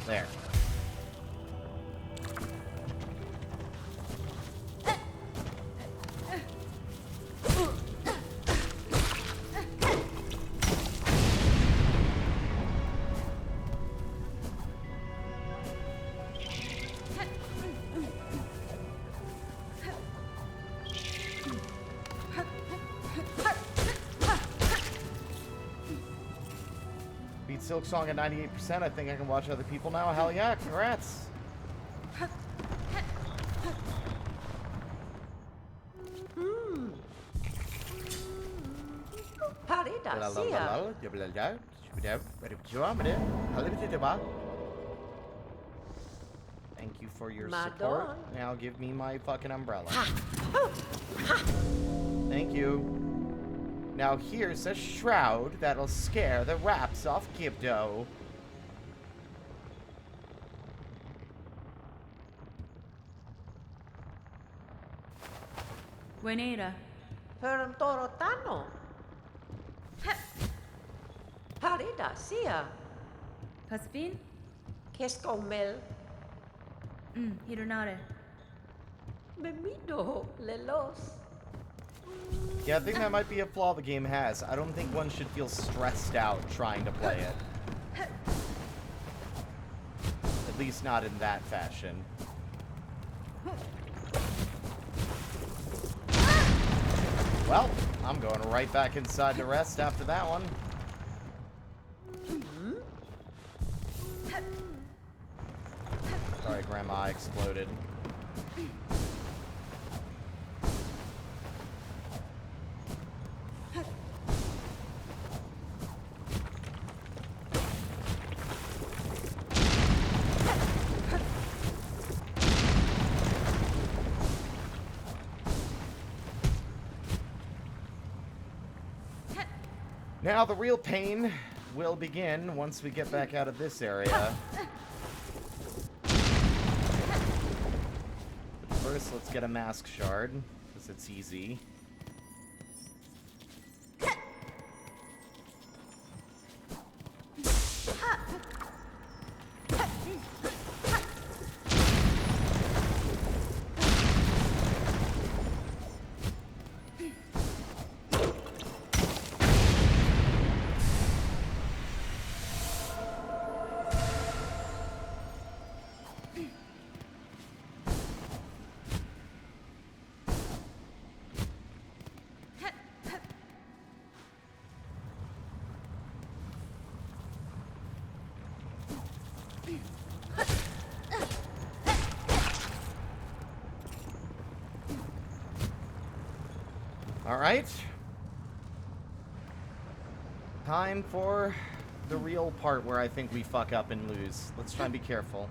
S1: There. Beat Silksong at 98%. I think I can watch other people now. Hell yeah, congrats.
S3: Parida sia.
S1: Thank you for your
S3: Madon.
S1: support. Now give me my fucking umbrella. Thank you. Now here's a shroud that'll scare the raps off Gibdo.
S2: Buenera.
S3: Per Torotano. Parida sia.
S2: Caspin?
S3: Kescomel.
S2: Hironare.
S3: Bemido lelos.
S1: Yeah, I think that might be a flaw the game has. I don't think one should feel stressed out trying to play it. At least not in that fashion. Well, I'm going right back inside to rest after that one. Sorry, Grandma exploded. Now the real pain will begin once we get back out of this area. But first, let's get a mask shard, because it's easy. Alright. Time for the real part where I think we fuck up and lose. Let's try and be careful.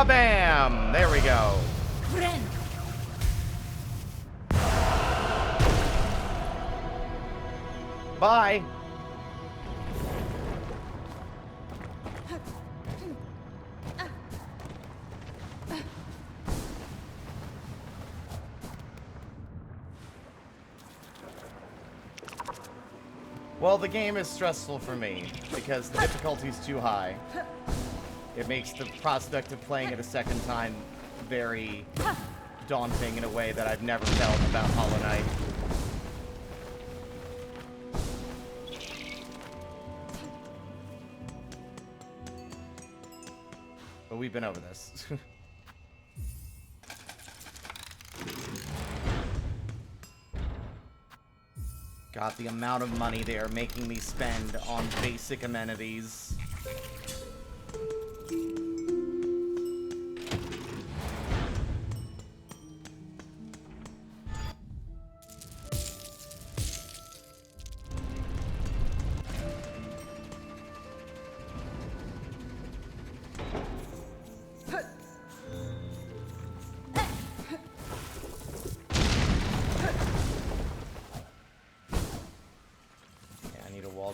S1: Kabam! There we go.
S2: Friend.
S1: Bye. Well, the game is stressful for me because the difficulty is too high. It makes the prospect of playing it a second time very daunting in a way that I've never felt about Hollow Knight. But we've been over this. God, the amount of money they are making me spend on basic amenities.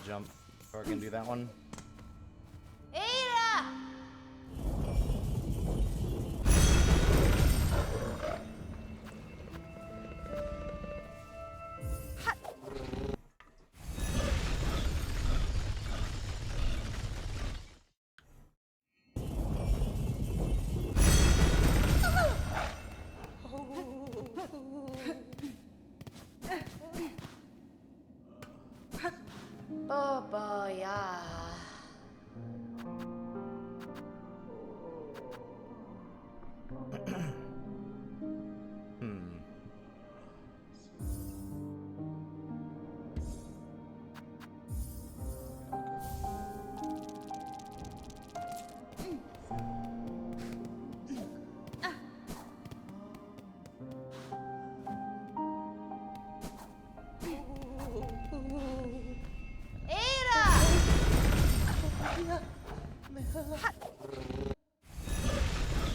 S1: Jump before I can do that one.
S3: Ada! Oh boy, ah.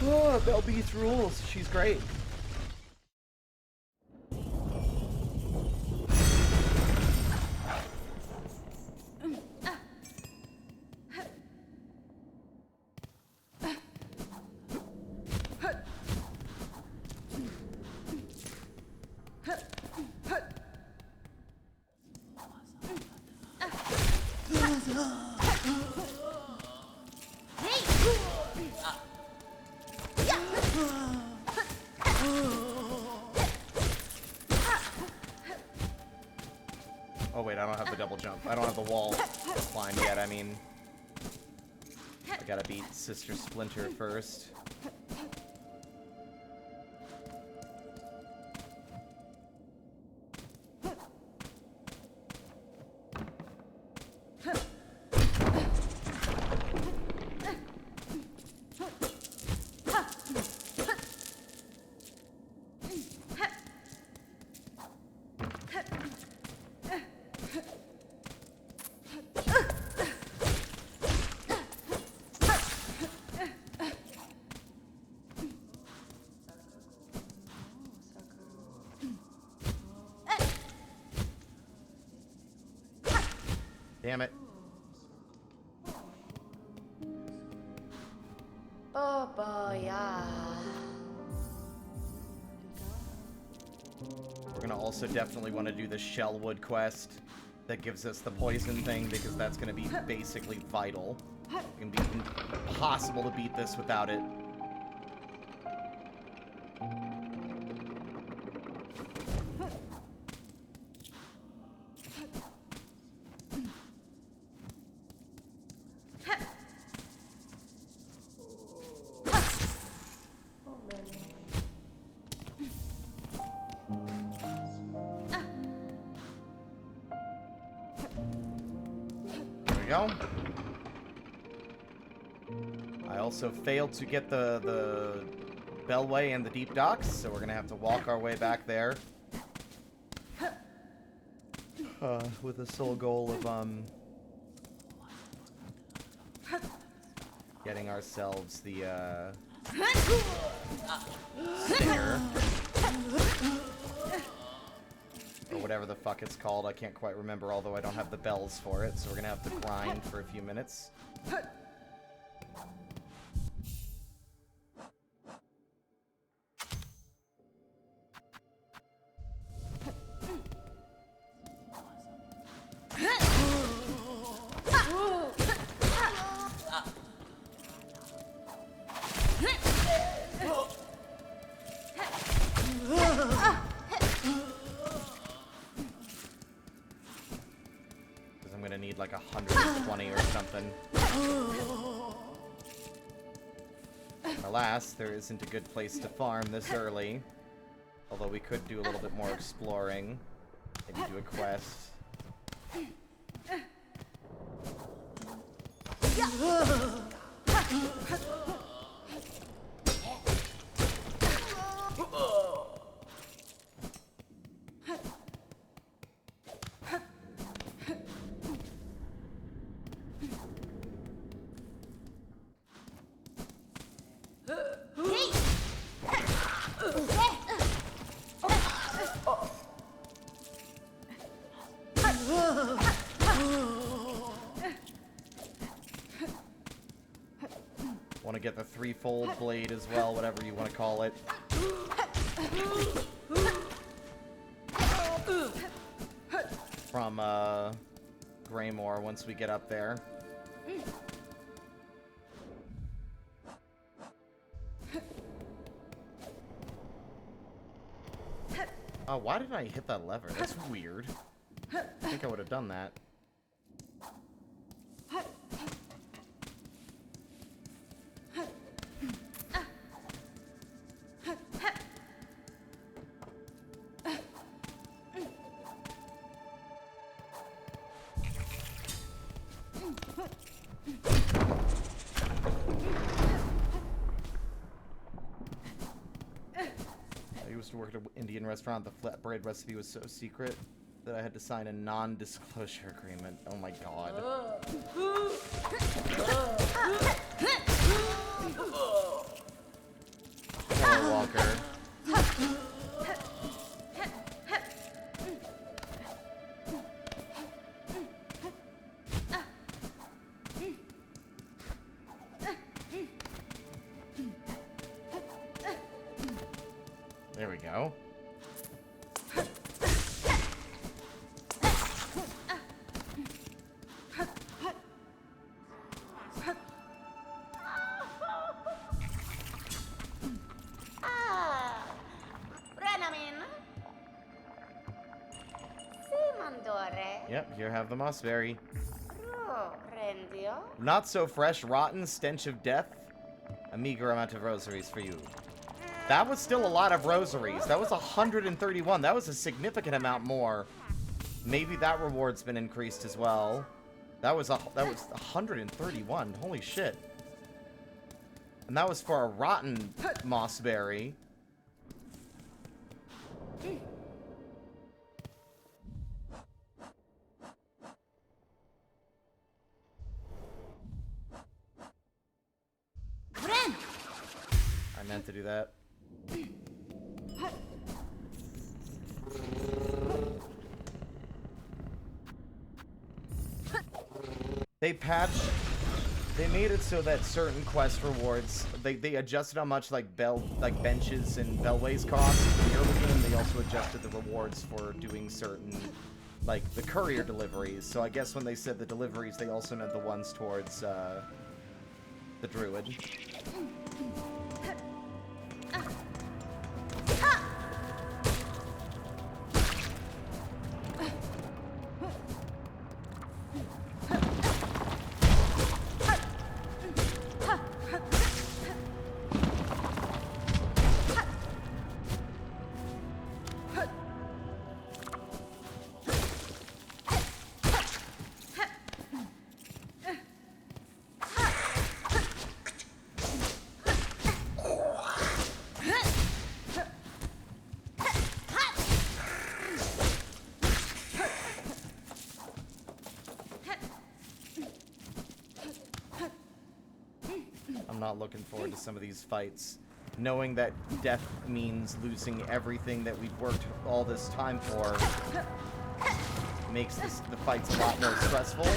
S1: Oh, Belle Beats rules. She's great. Oh wait, I don't have the double jump. I don't have the wall climb yet. I mean, I gotta beat Sister Splinter first. Damn it.
S3: Oh boy, ah.
S1: We're gonna also definitely want to do the Shellwood quest that gives us the poison thing, because that's gonna be basically vital. It's gonna be impossible to beat this without it. Go. I also failed to get the Bellway and the Deep Docks, so we're gonna have to walk our way back there. With the sole goal of getting ourselves the Stinger. Or whatever the fuck it's called. I can't quite remember, although I don't have the bells for it, so we're gonna have to grind for a few minutes. Like 120 or something. Alas, there isn't a good place to farm this early. Although we could do a little bit more exploring. Maybe do a quest. Want to get the threefold blade as well, whatever you want to call it. From Greymore once we get up there. Oh, why did I hit that lever? That's weird. I think I would have done that. To work at an Indian restaurant, the flatbread recipe was so secret that I had to sign a non-disclosure agreement. Oh my god. Hello, Walker. There we go. Yep, here have the mossberry. Not so fresh, rotten, stench of death. A meager amount of rosaries for you. That was still a lot of rosaries. That was 131. That was a significant amount more. Maybe that reward's been increased as well. That was 131. Holy shit. And that was for a rotten mossberry. I meant to do that. They made it so that certain quest rewards, they adjusted how much like benches and bellways cost in the early game. They also adjusted the rewards for doing certain, like, the courier deliveries. So I guess when they said the deliveries, they also meant the ones towards the druid. not looking forward to some of these fights. Knowing that death means losing everything that we've worked all this time for makes the fights a lot more stressful.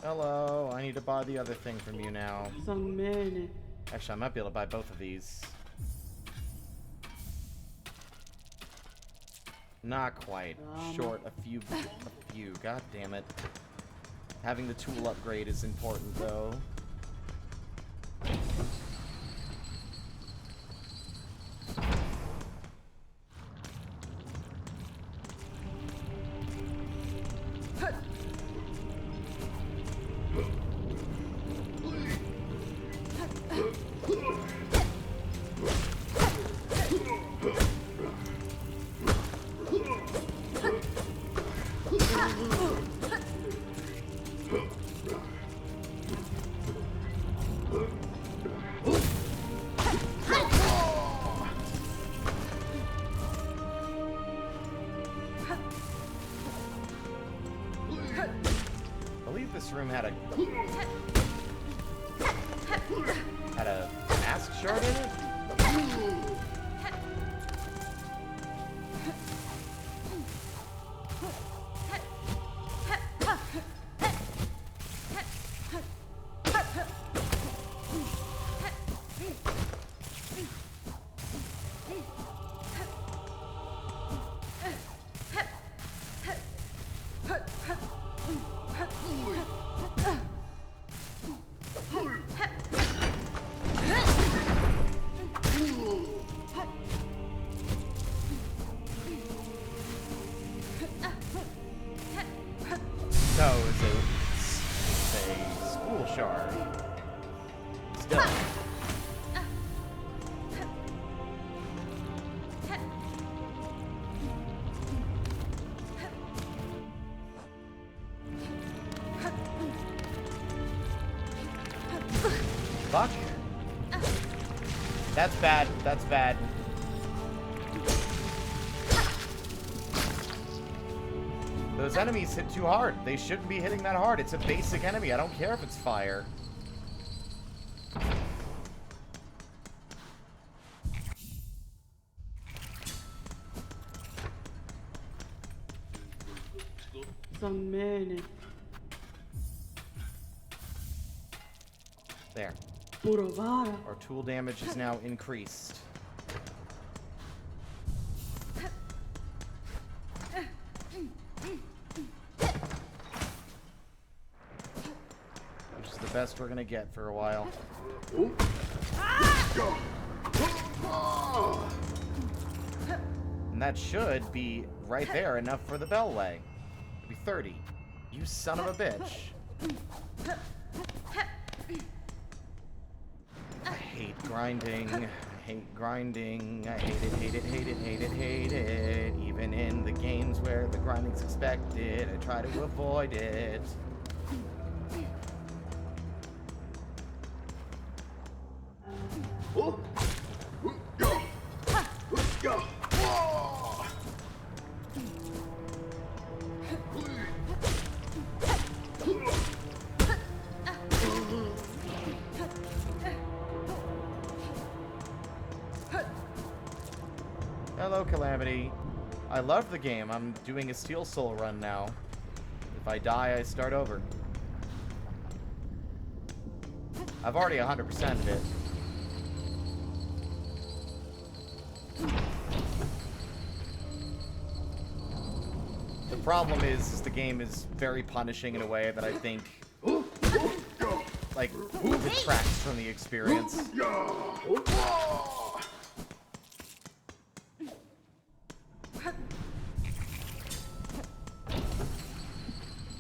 S1: Hello, I need to buy the other thing from you now. Actually, I might be able to buy both of these. Not quite. Short a few. God damn it. Having the tool upgrade is important, though. I believe this room had a mask shard in it? No, it's a school shard. Still. Fuck. That's bad. That's bad. Those enemies hit too hard. They shouldn't be hitting that hard. It's a basic enemy. I don't care if it's fire. There. Our tool damage is now increased. Which is the best we're gonna get for a while. And that should be right there, enough for the bellway. It'll be 30. You son of a bitch. I hate grinding. I hate grinding. I hate it, hate it, hate it, hate it, hate it. Even in the games where the grinding's expected, I try to avoid it. Hello, Calamity. I love the game. I'm doing a Steel Soul run now. If I die, I start over. I've already 100%'d it. The problem is the game is very punishing in a way that I think, like, detracts from the experience.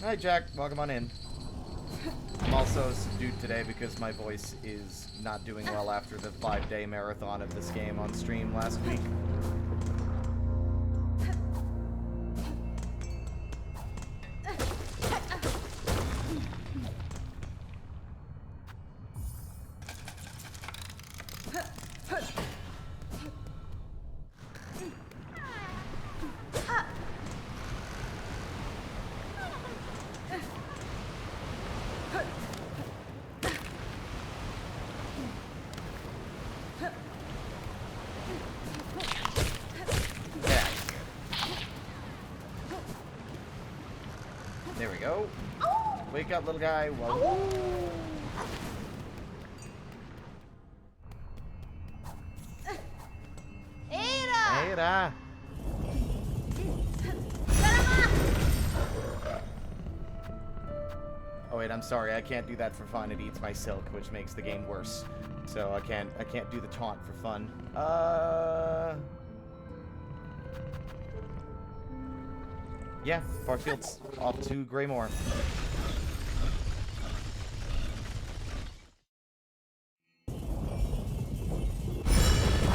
S1: Hi, Jack. Welcome on in. I'm also subdued today because my voice is not doing well after the 5-day marathon of this game on stream last week. There we go. Wake up, little guy. Whoa. Ada. Oh wait, I'm sorry. I can't do that for fun. It eats my silk, which makes the game worse. So I can't do the taunt for fun. Yeah, Farfield's off to Greymore.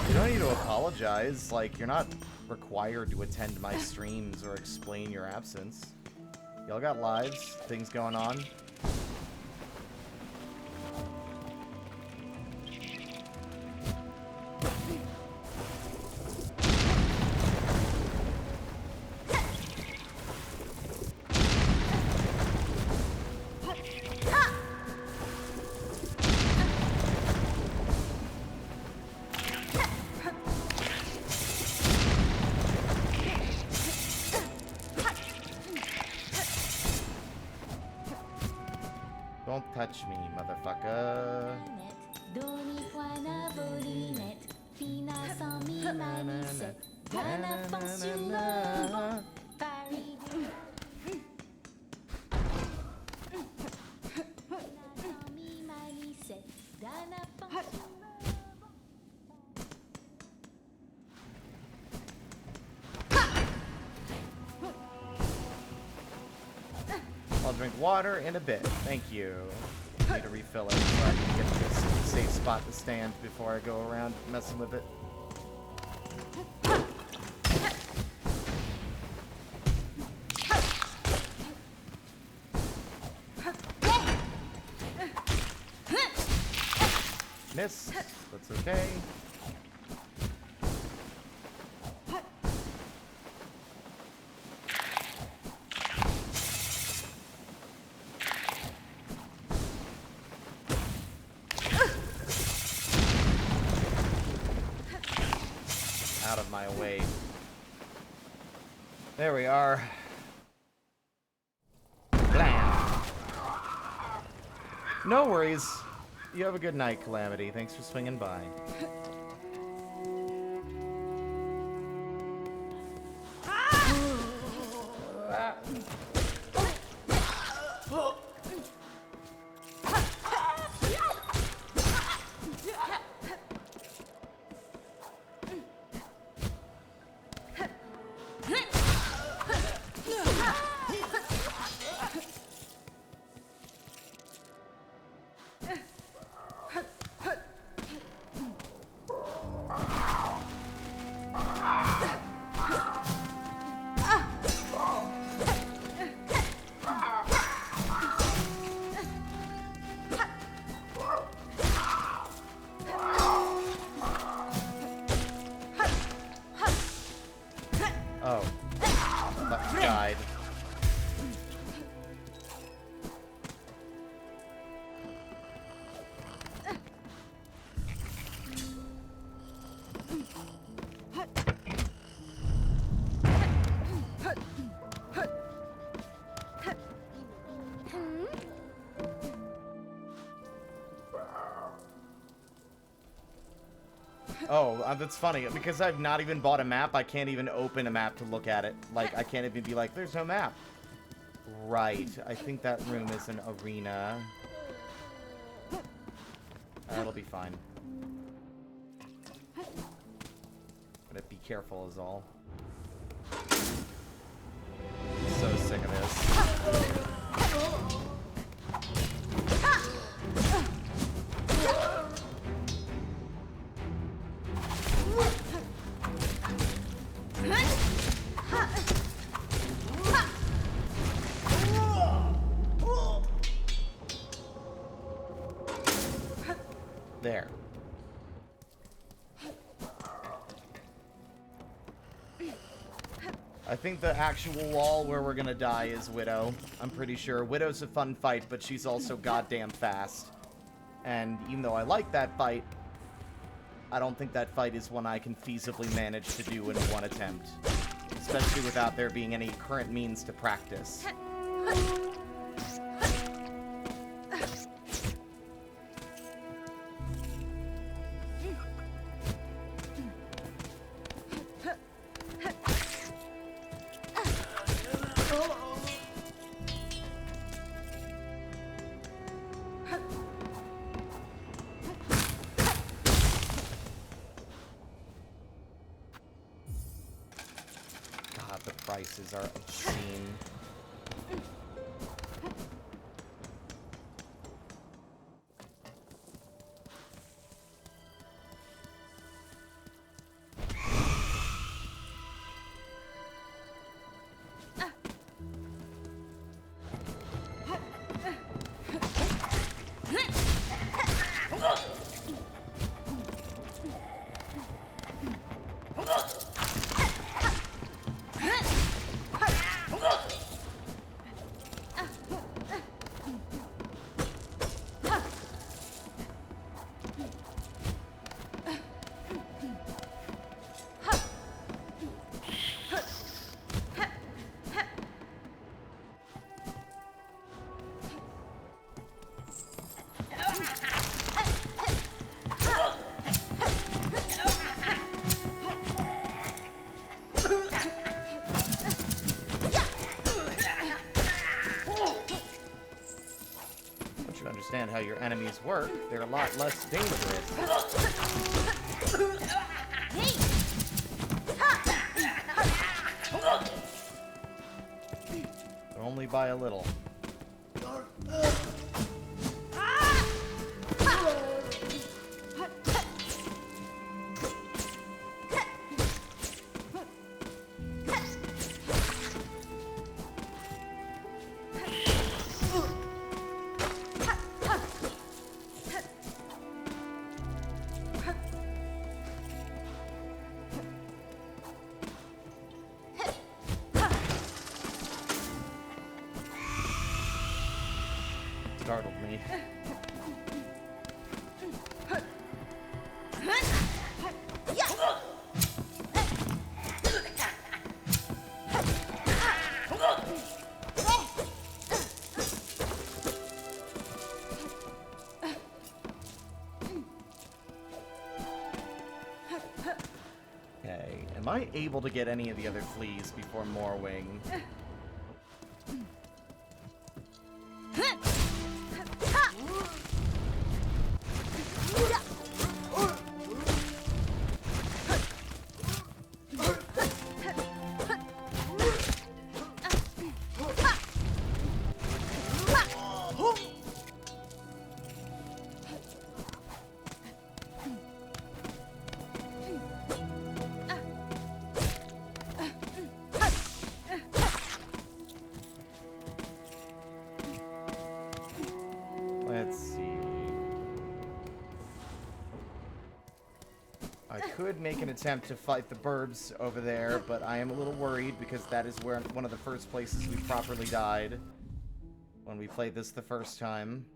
S1: You don't need to apologize. Like, you're not required to attend my streams or explain your absence. Y'all got lives, things going on. Don't touch me, motherfucker. I'll drink water in a bit. Thank you. I need to refill it so I can get this safe spot to stand before I go around messing with it. Missed. That's okay. Out of my way. There we are. Blam. No worries. You have a good night, Calamity. Thanks for swinging by. Oh, that's funny. Because I've not even bought a map, I can't even open a map to look at it. Like, I can't even be like, there's no map. Right. I think that room is an arena. That'll be fine. But be careful is all. I'm so sick of this. There. I think the actual wall where we're gonna die is Widow. I'm pretty sure. Widow's a fun fight, but she's also goddamn fast. And even though I like that fight, I don't think that fight is one I can feasibly manage to do in one attempt. Especially without there being any current means to practice. The prices are obscene. Understand how your enemies work, they're a lot less dangerous. Only by a little. Startled me. Okay, am I able to get any of the other fleas before Morwing? Let's see. I could make an attempt to fight the burbs over there, but I am a little worried because that is where one of the first places we properly died when we played this the first time.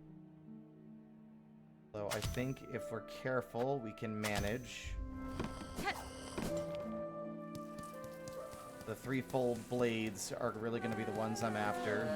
S1: So I think if we're careful, we can manage. The threefold blades are really going to be the ones I'm after.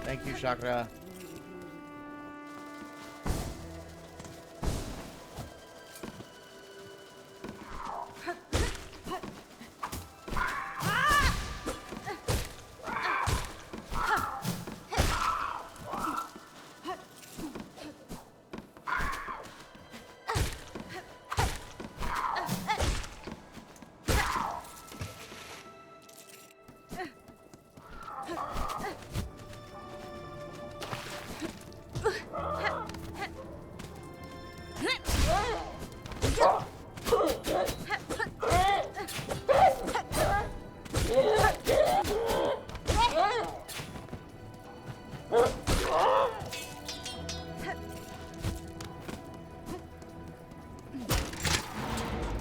S1: Thank you, Chakra.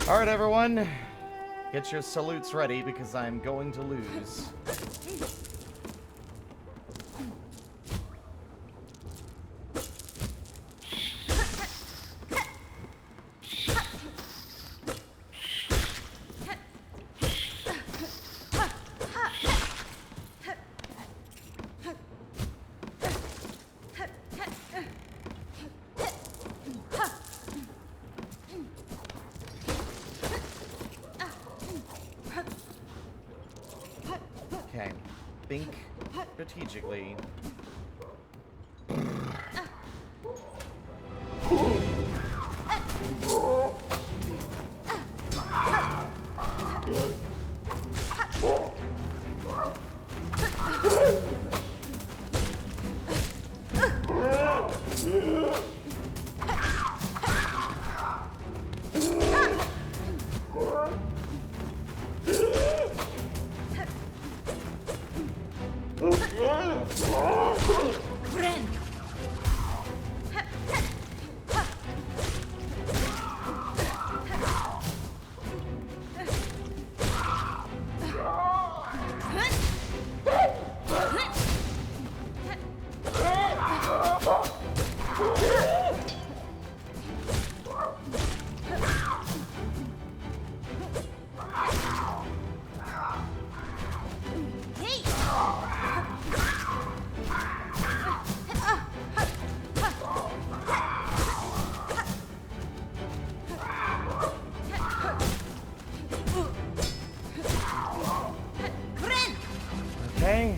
S1: Alright, everyone. Get your salutes ready because I'm going to lose. Okay. Think strategically. Okay.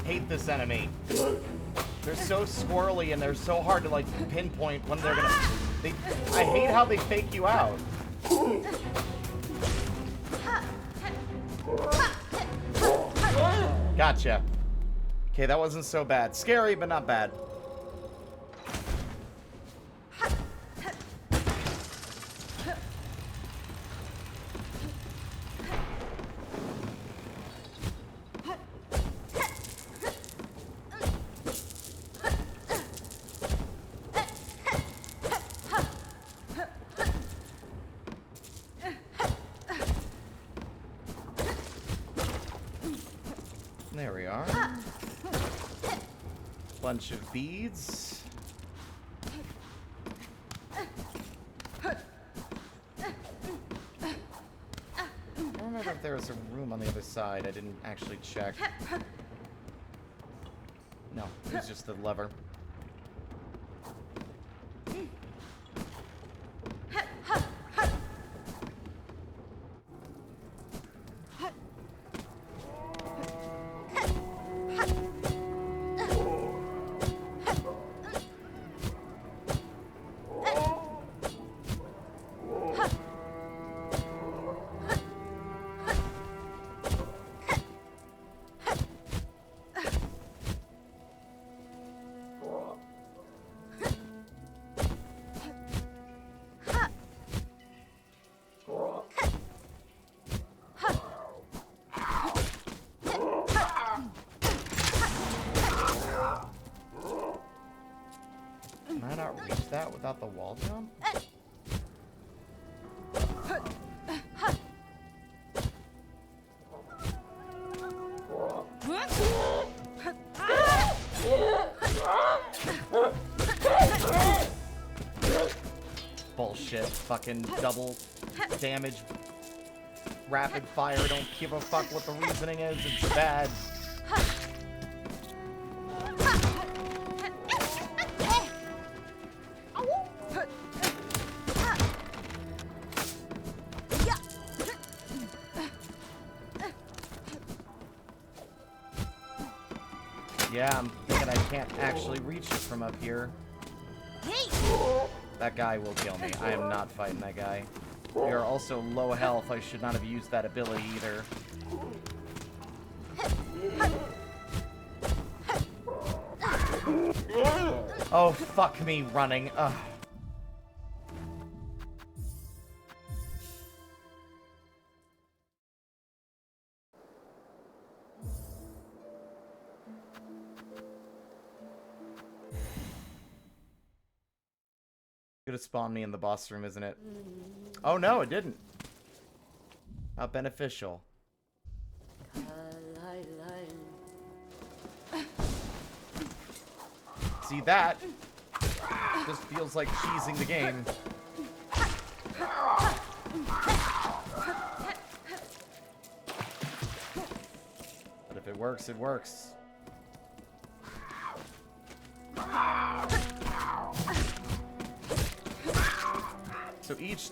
S1: Hate this enemy. They're so squirrely and they're so hard to like pinpoint when they're gonna. I hate how they fake you out. Gotcha. Okay, that wasn't so bad. Scary, but not bad. There we are. Bunch of beads. I don't remember if there was a room on the other side. I didn't actually check. No, it was just the lever. without the wall jump? Bullshit. Fucking double damage. Rapid fire. Don't give a fuck what the reasoning is. It's bad. Yeah, I'm thinking I can't actually reach it from up here. That guy will kill me. I am not fighting that guy. We are also low health. I should not have used that ability either. Oh, fuck me running. Ugh. Could have spawned me in the boss room, isn't it? Oh no, it didn't. How beneficial. See, that just feels like cheesing the game. But if it works, it works. So each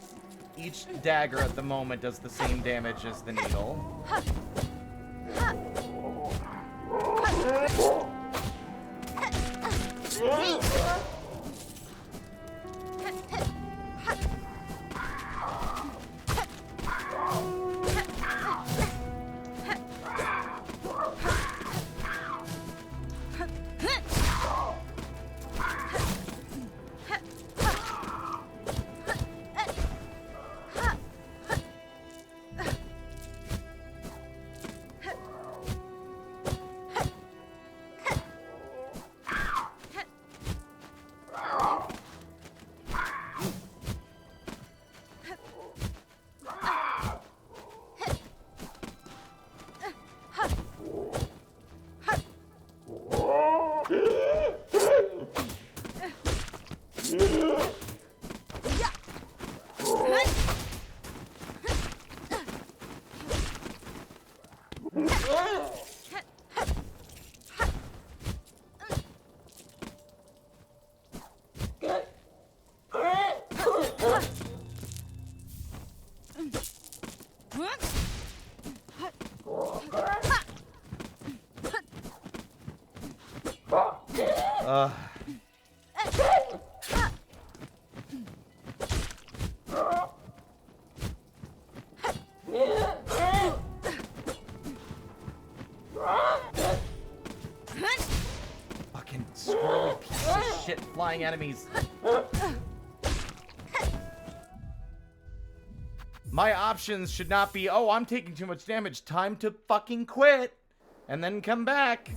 S1: dagger at the moment does the same damage as the needle. Fucking squirrely piece of shit flying enemies. My options should not be, oh, I'm taking too much damage. Time to fucking quit. And then come back.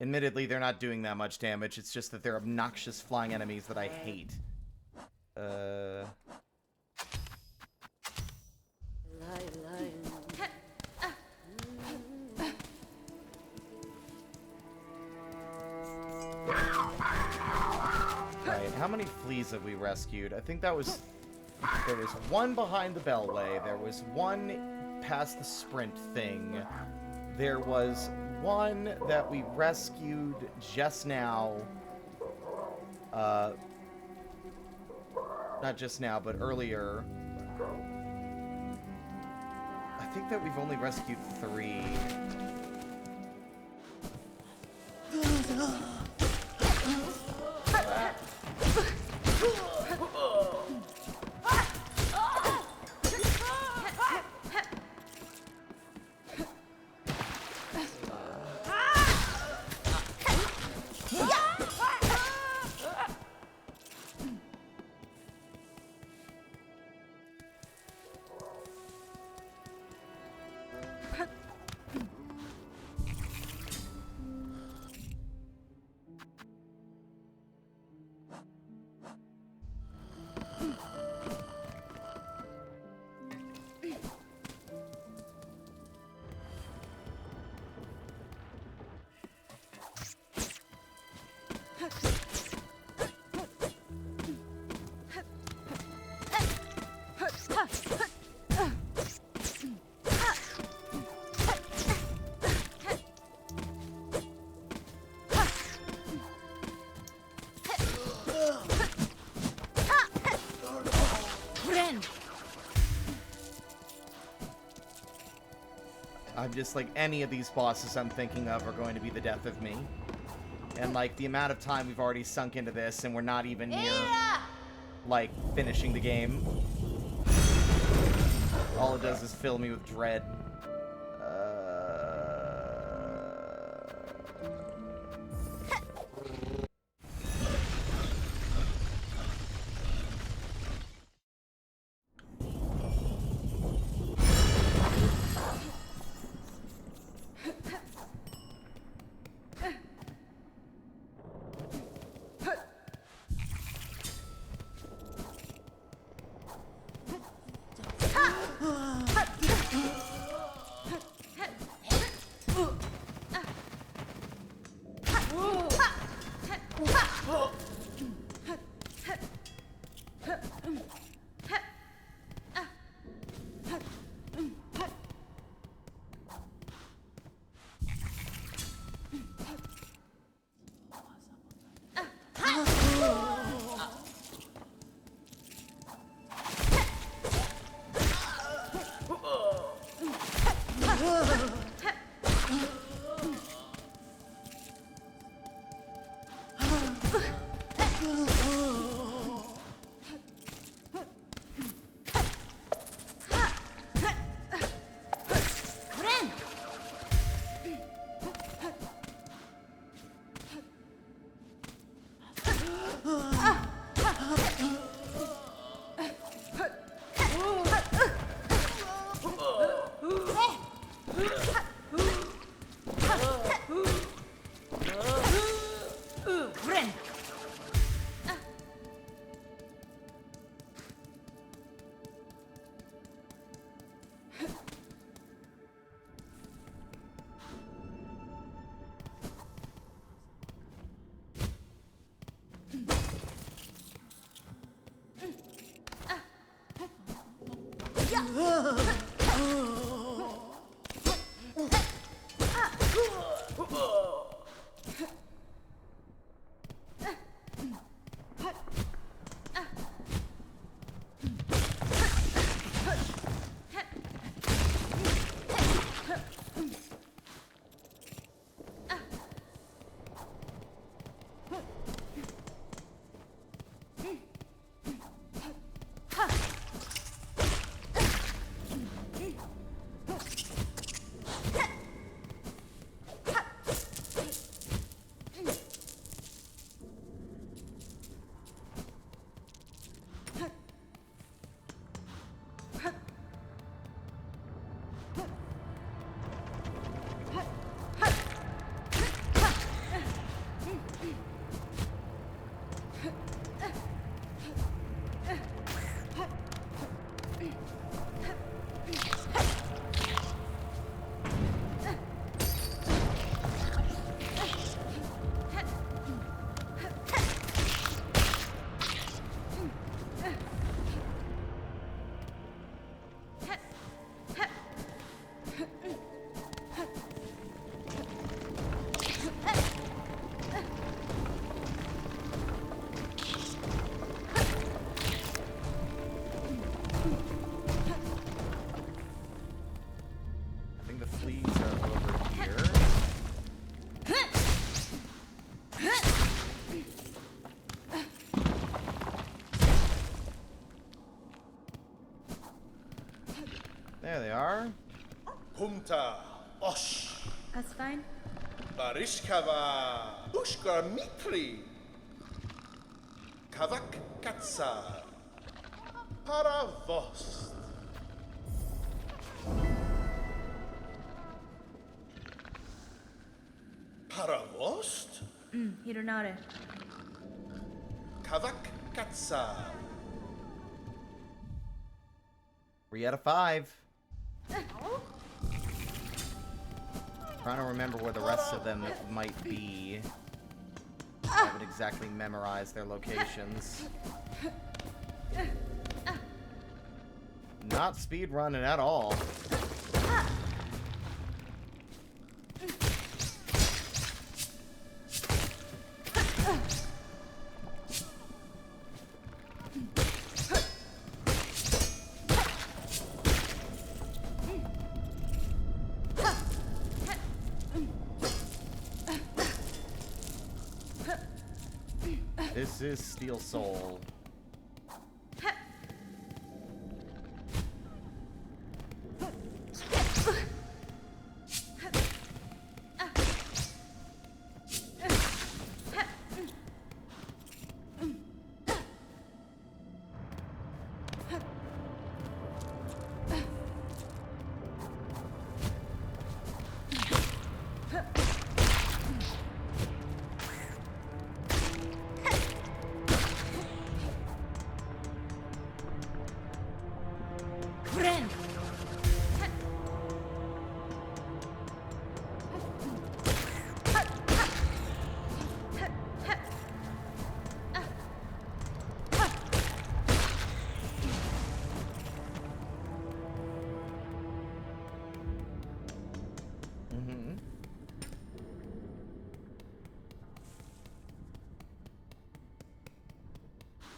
S1: Admittedly, they're not doing that much damage. It's just that they're obnoxious flying enemies that I hate. Right, how many fleas have we rescued? I think that was... There was one behind the bellway. There was one past the sprint thing. There was one that we rescued just now. Not just now, but earlier. I think that we've only rescued 3. I'm just like, any of these bosses I'm thinking of are going to be the death of me. And like, the amount of time we've already sunk into this, and we're not even near, like, finishing the game. All it does is fill me with dread. There they are.
S4: Humta, Osh,
S2: That's fine.
S4: Barishkava, Ushkar Mitri, Kavak Katsa, Paravost. Paravost?
S2: Hironare.
S4: Kavak Katsa.
S1: 3 out of 5. Trying to remember where the rest of them might be. I haven't exactly memorized their locations. Not speed running at all. This is Steel Soul.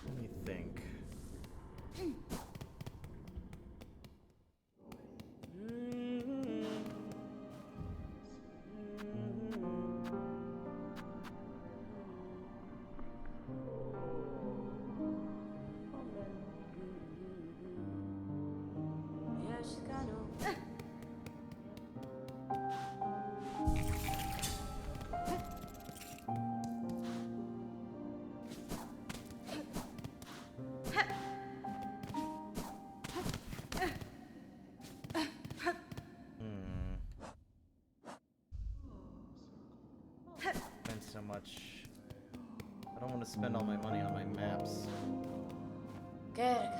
S1: Let me think. Spend so much. I don't want to spend all my money on my maps.
S3: Kerga.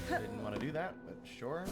S1: Didn't want to do that, but sure.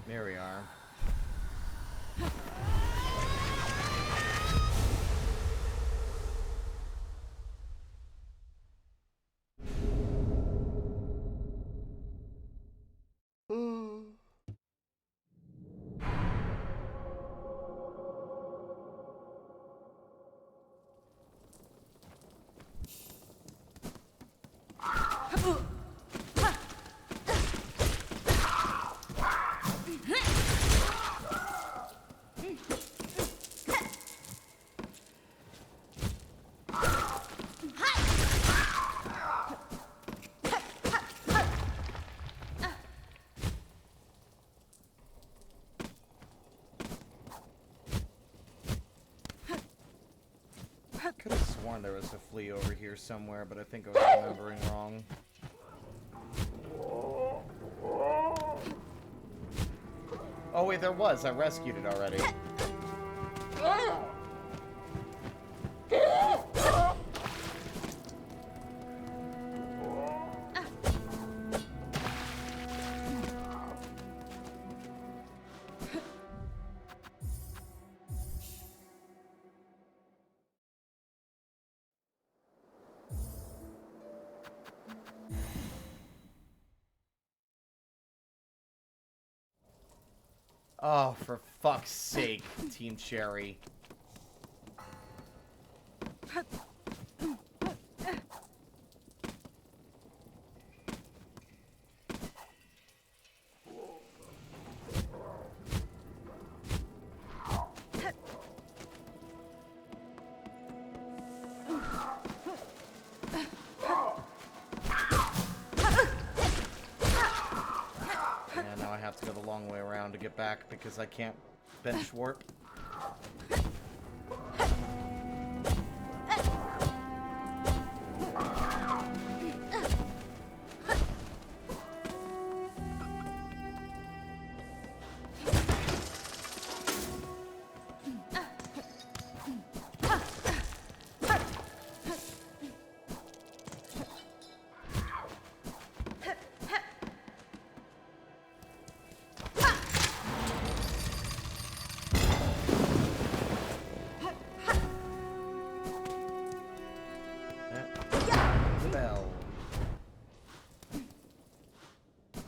S1: There we are. Could have sworn there was a flea over here somewhere, but I think I was remembering wrong. Oh wait, there was. I rescued it already. Oh, for fuck's sake, Team Cherry. Now I have to go the long way around to get back because I can't bench warp.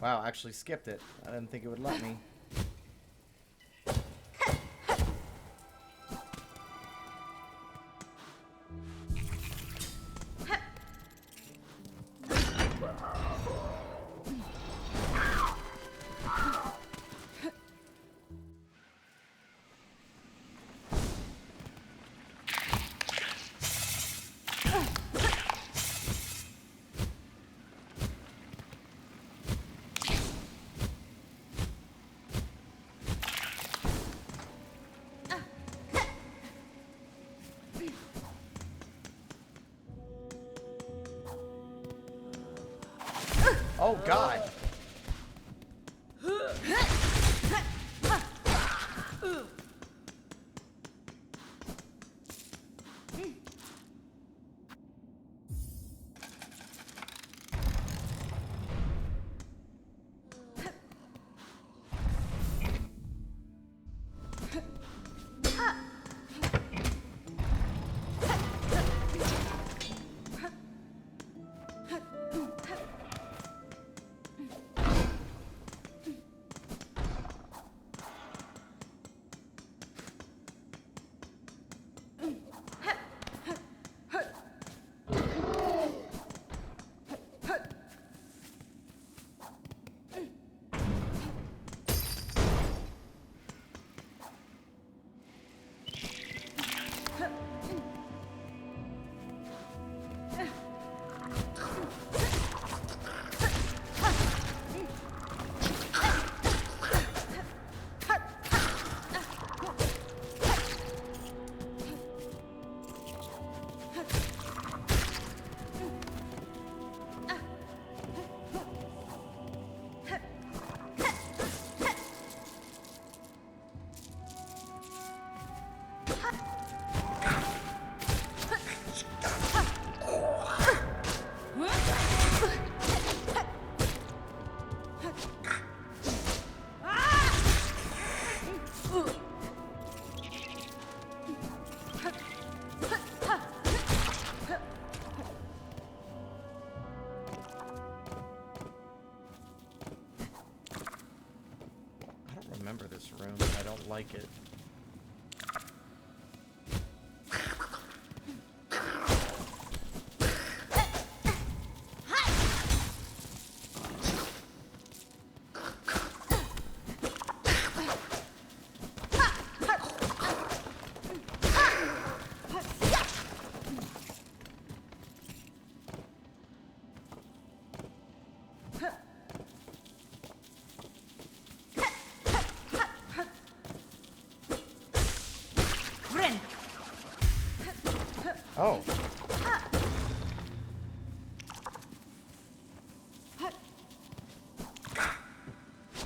S1: Wow, I actually skipped it. I didn't think it would let me. Oh, God. I don't remember this room. I don't like it. Oh.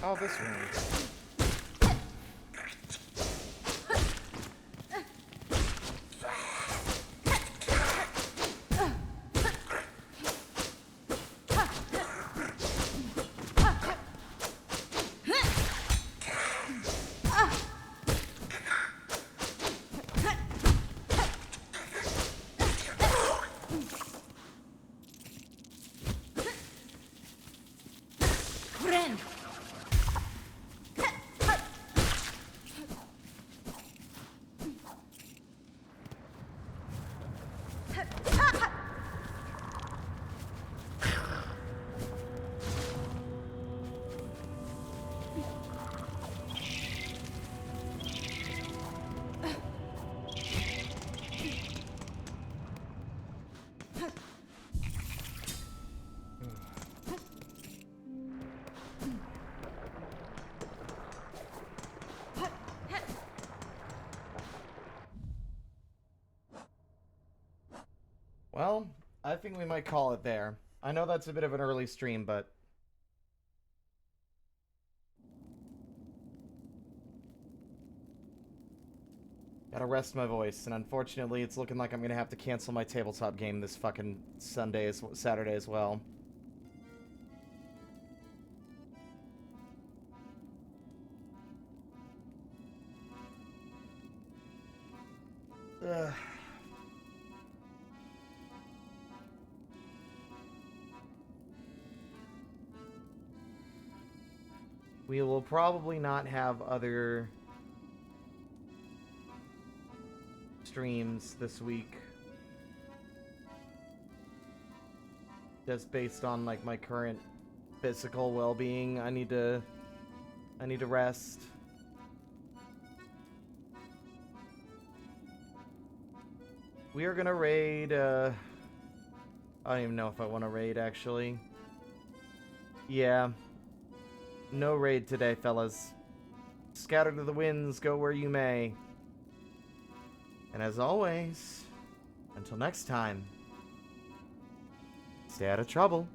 S1: Oh, this one. Well, I think we might call it there. I know that's a bit of an early stream, but... gotta rest my voice, and unfortunately it's looking like I'm gonna have to cancel my tabletop game this fucking Saturday as well. Ugh. We will probably not have other streams this week. Just based on like my current physical well-being. I need to rest. We are gonna raid I don't even know if I want to raid actually. Yeah. No raid today, fellas. Scatter to the winds, go where you may. And as always, until next time, stay out of trouble.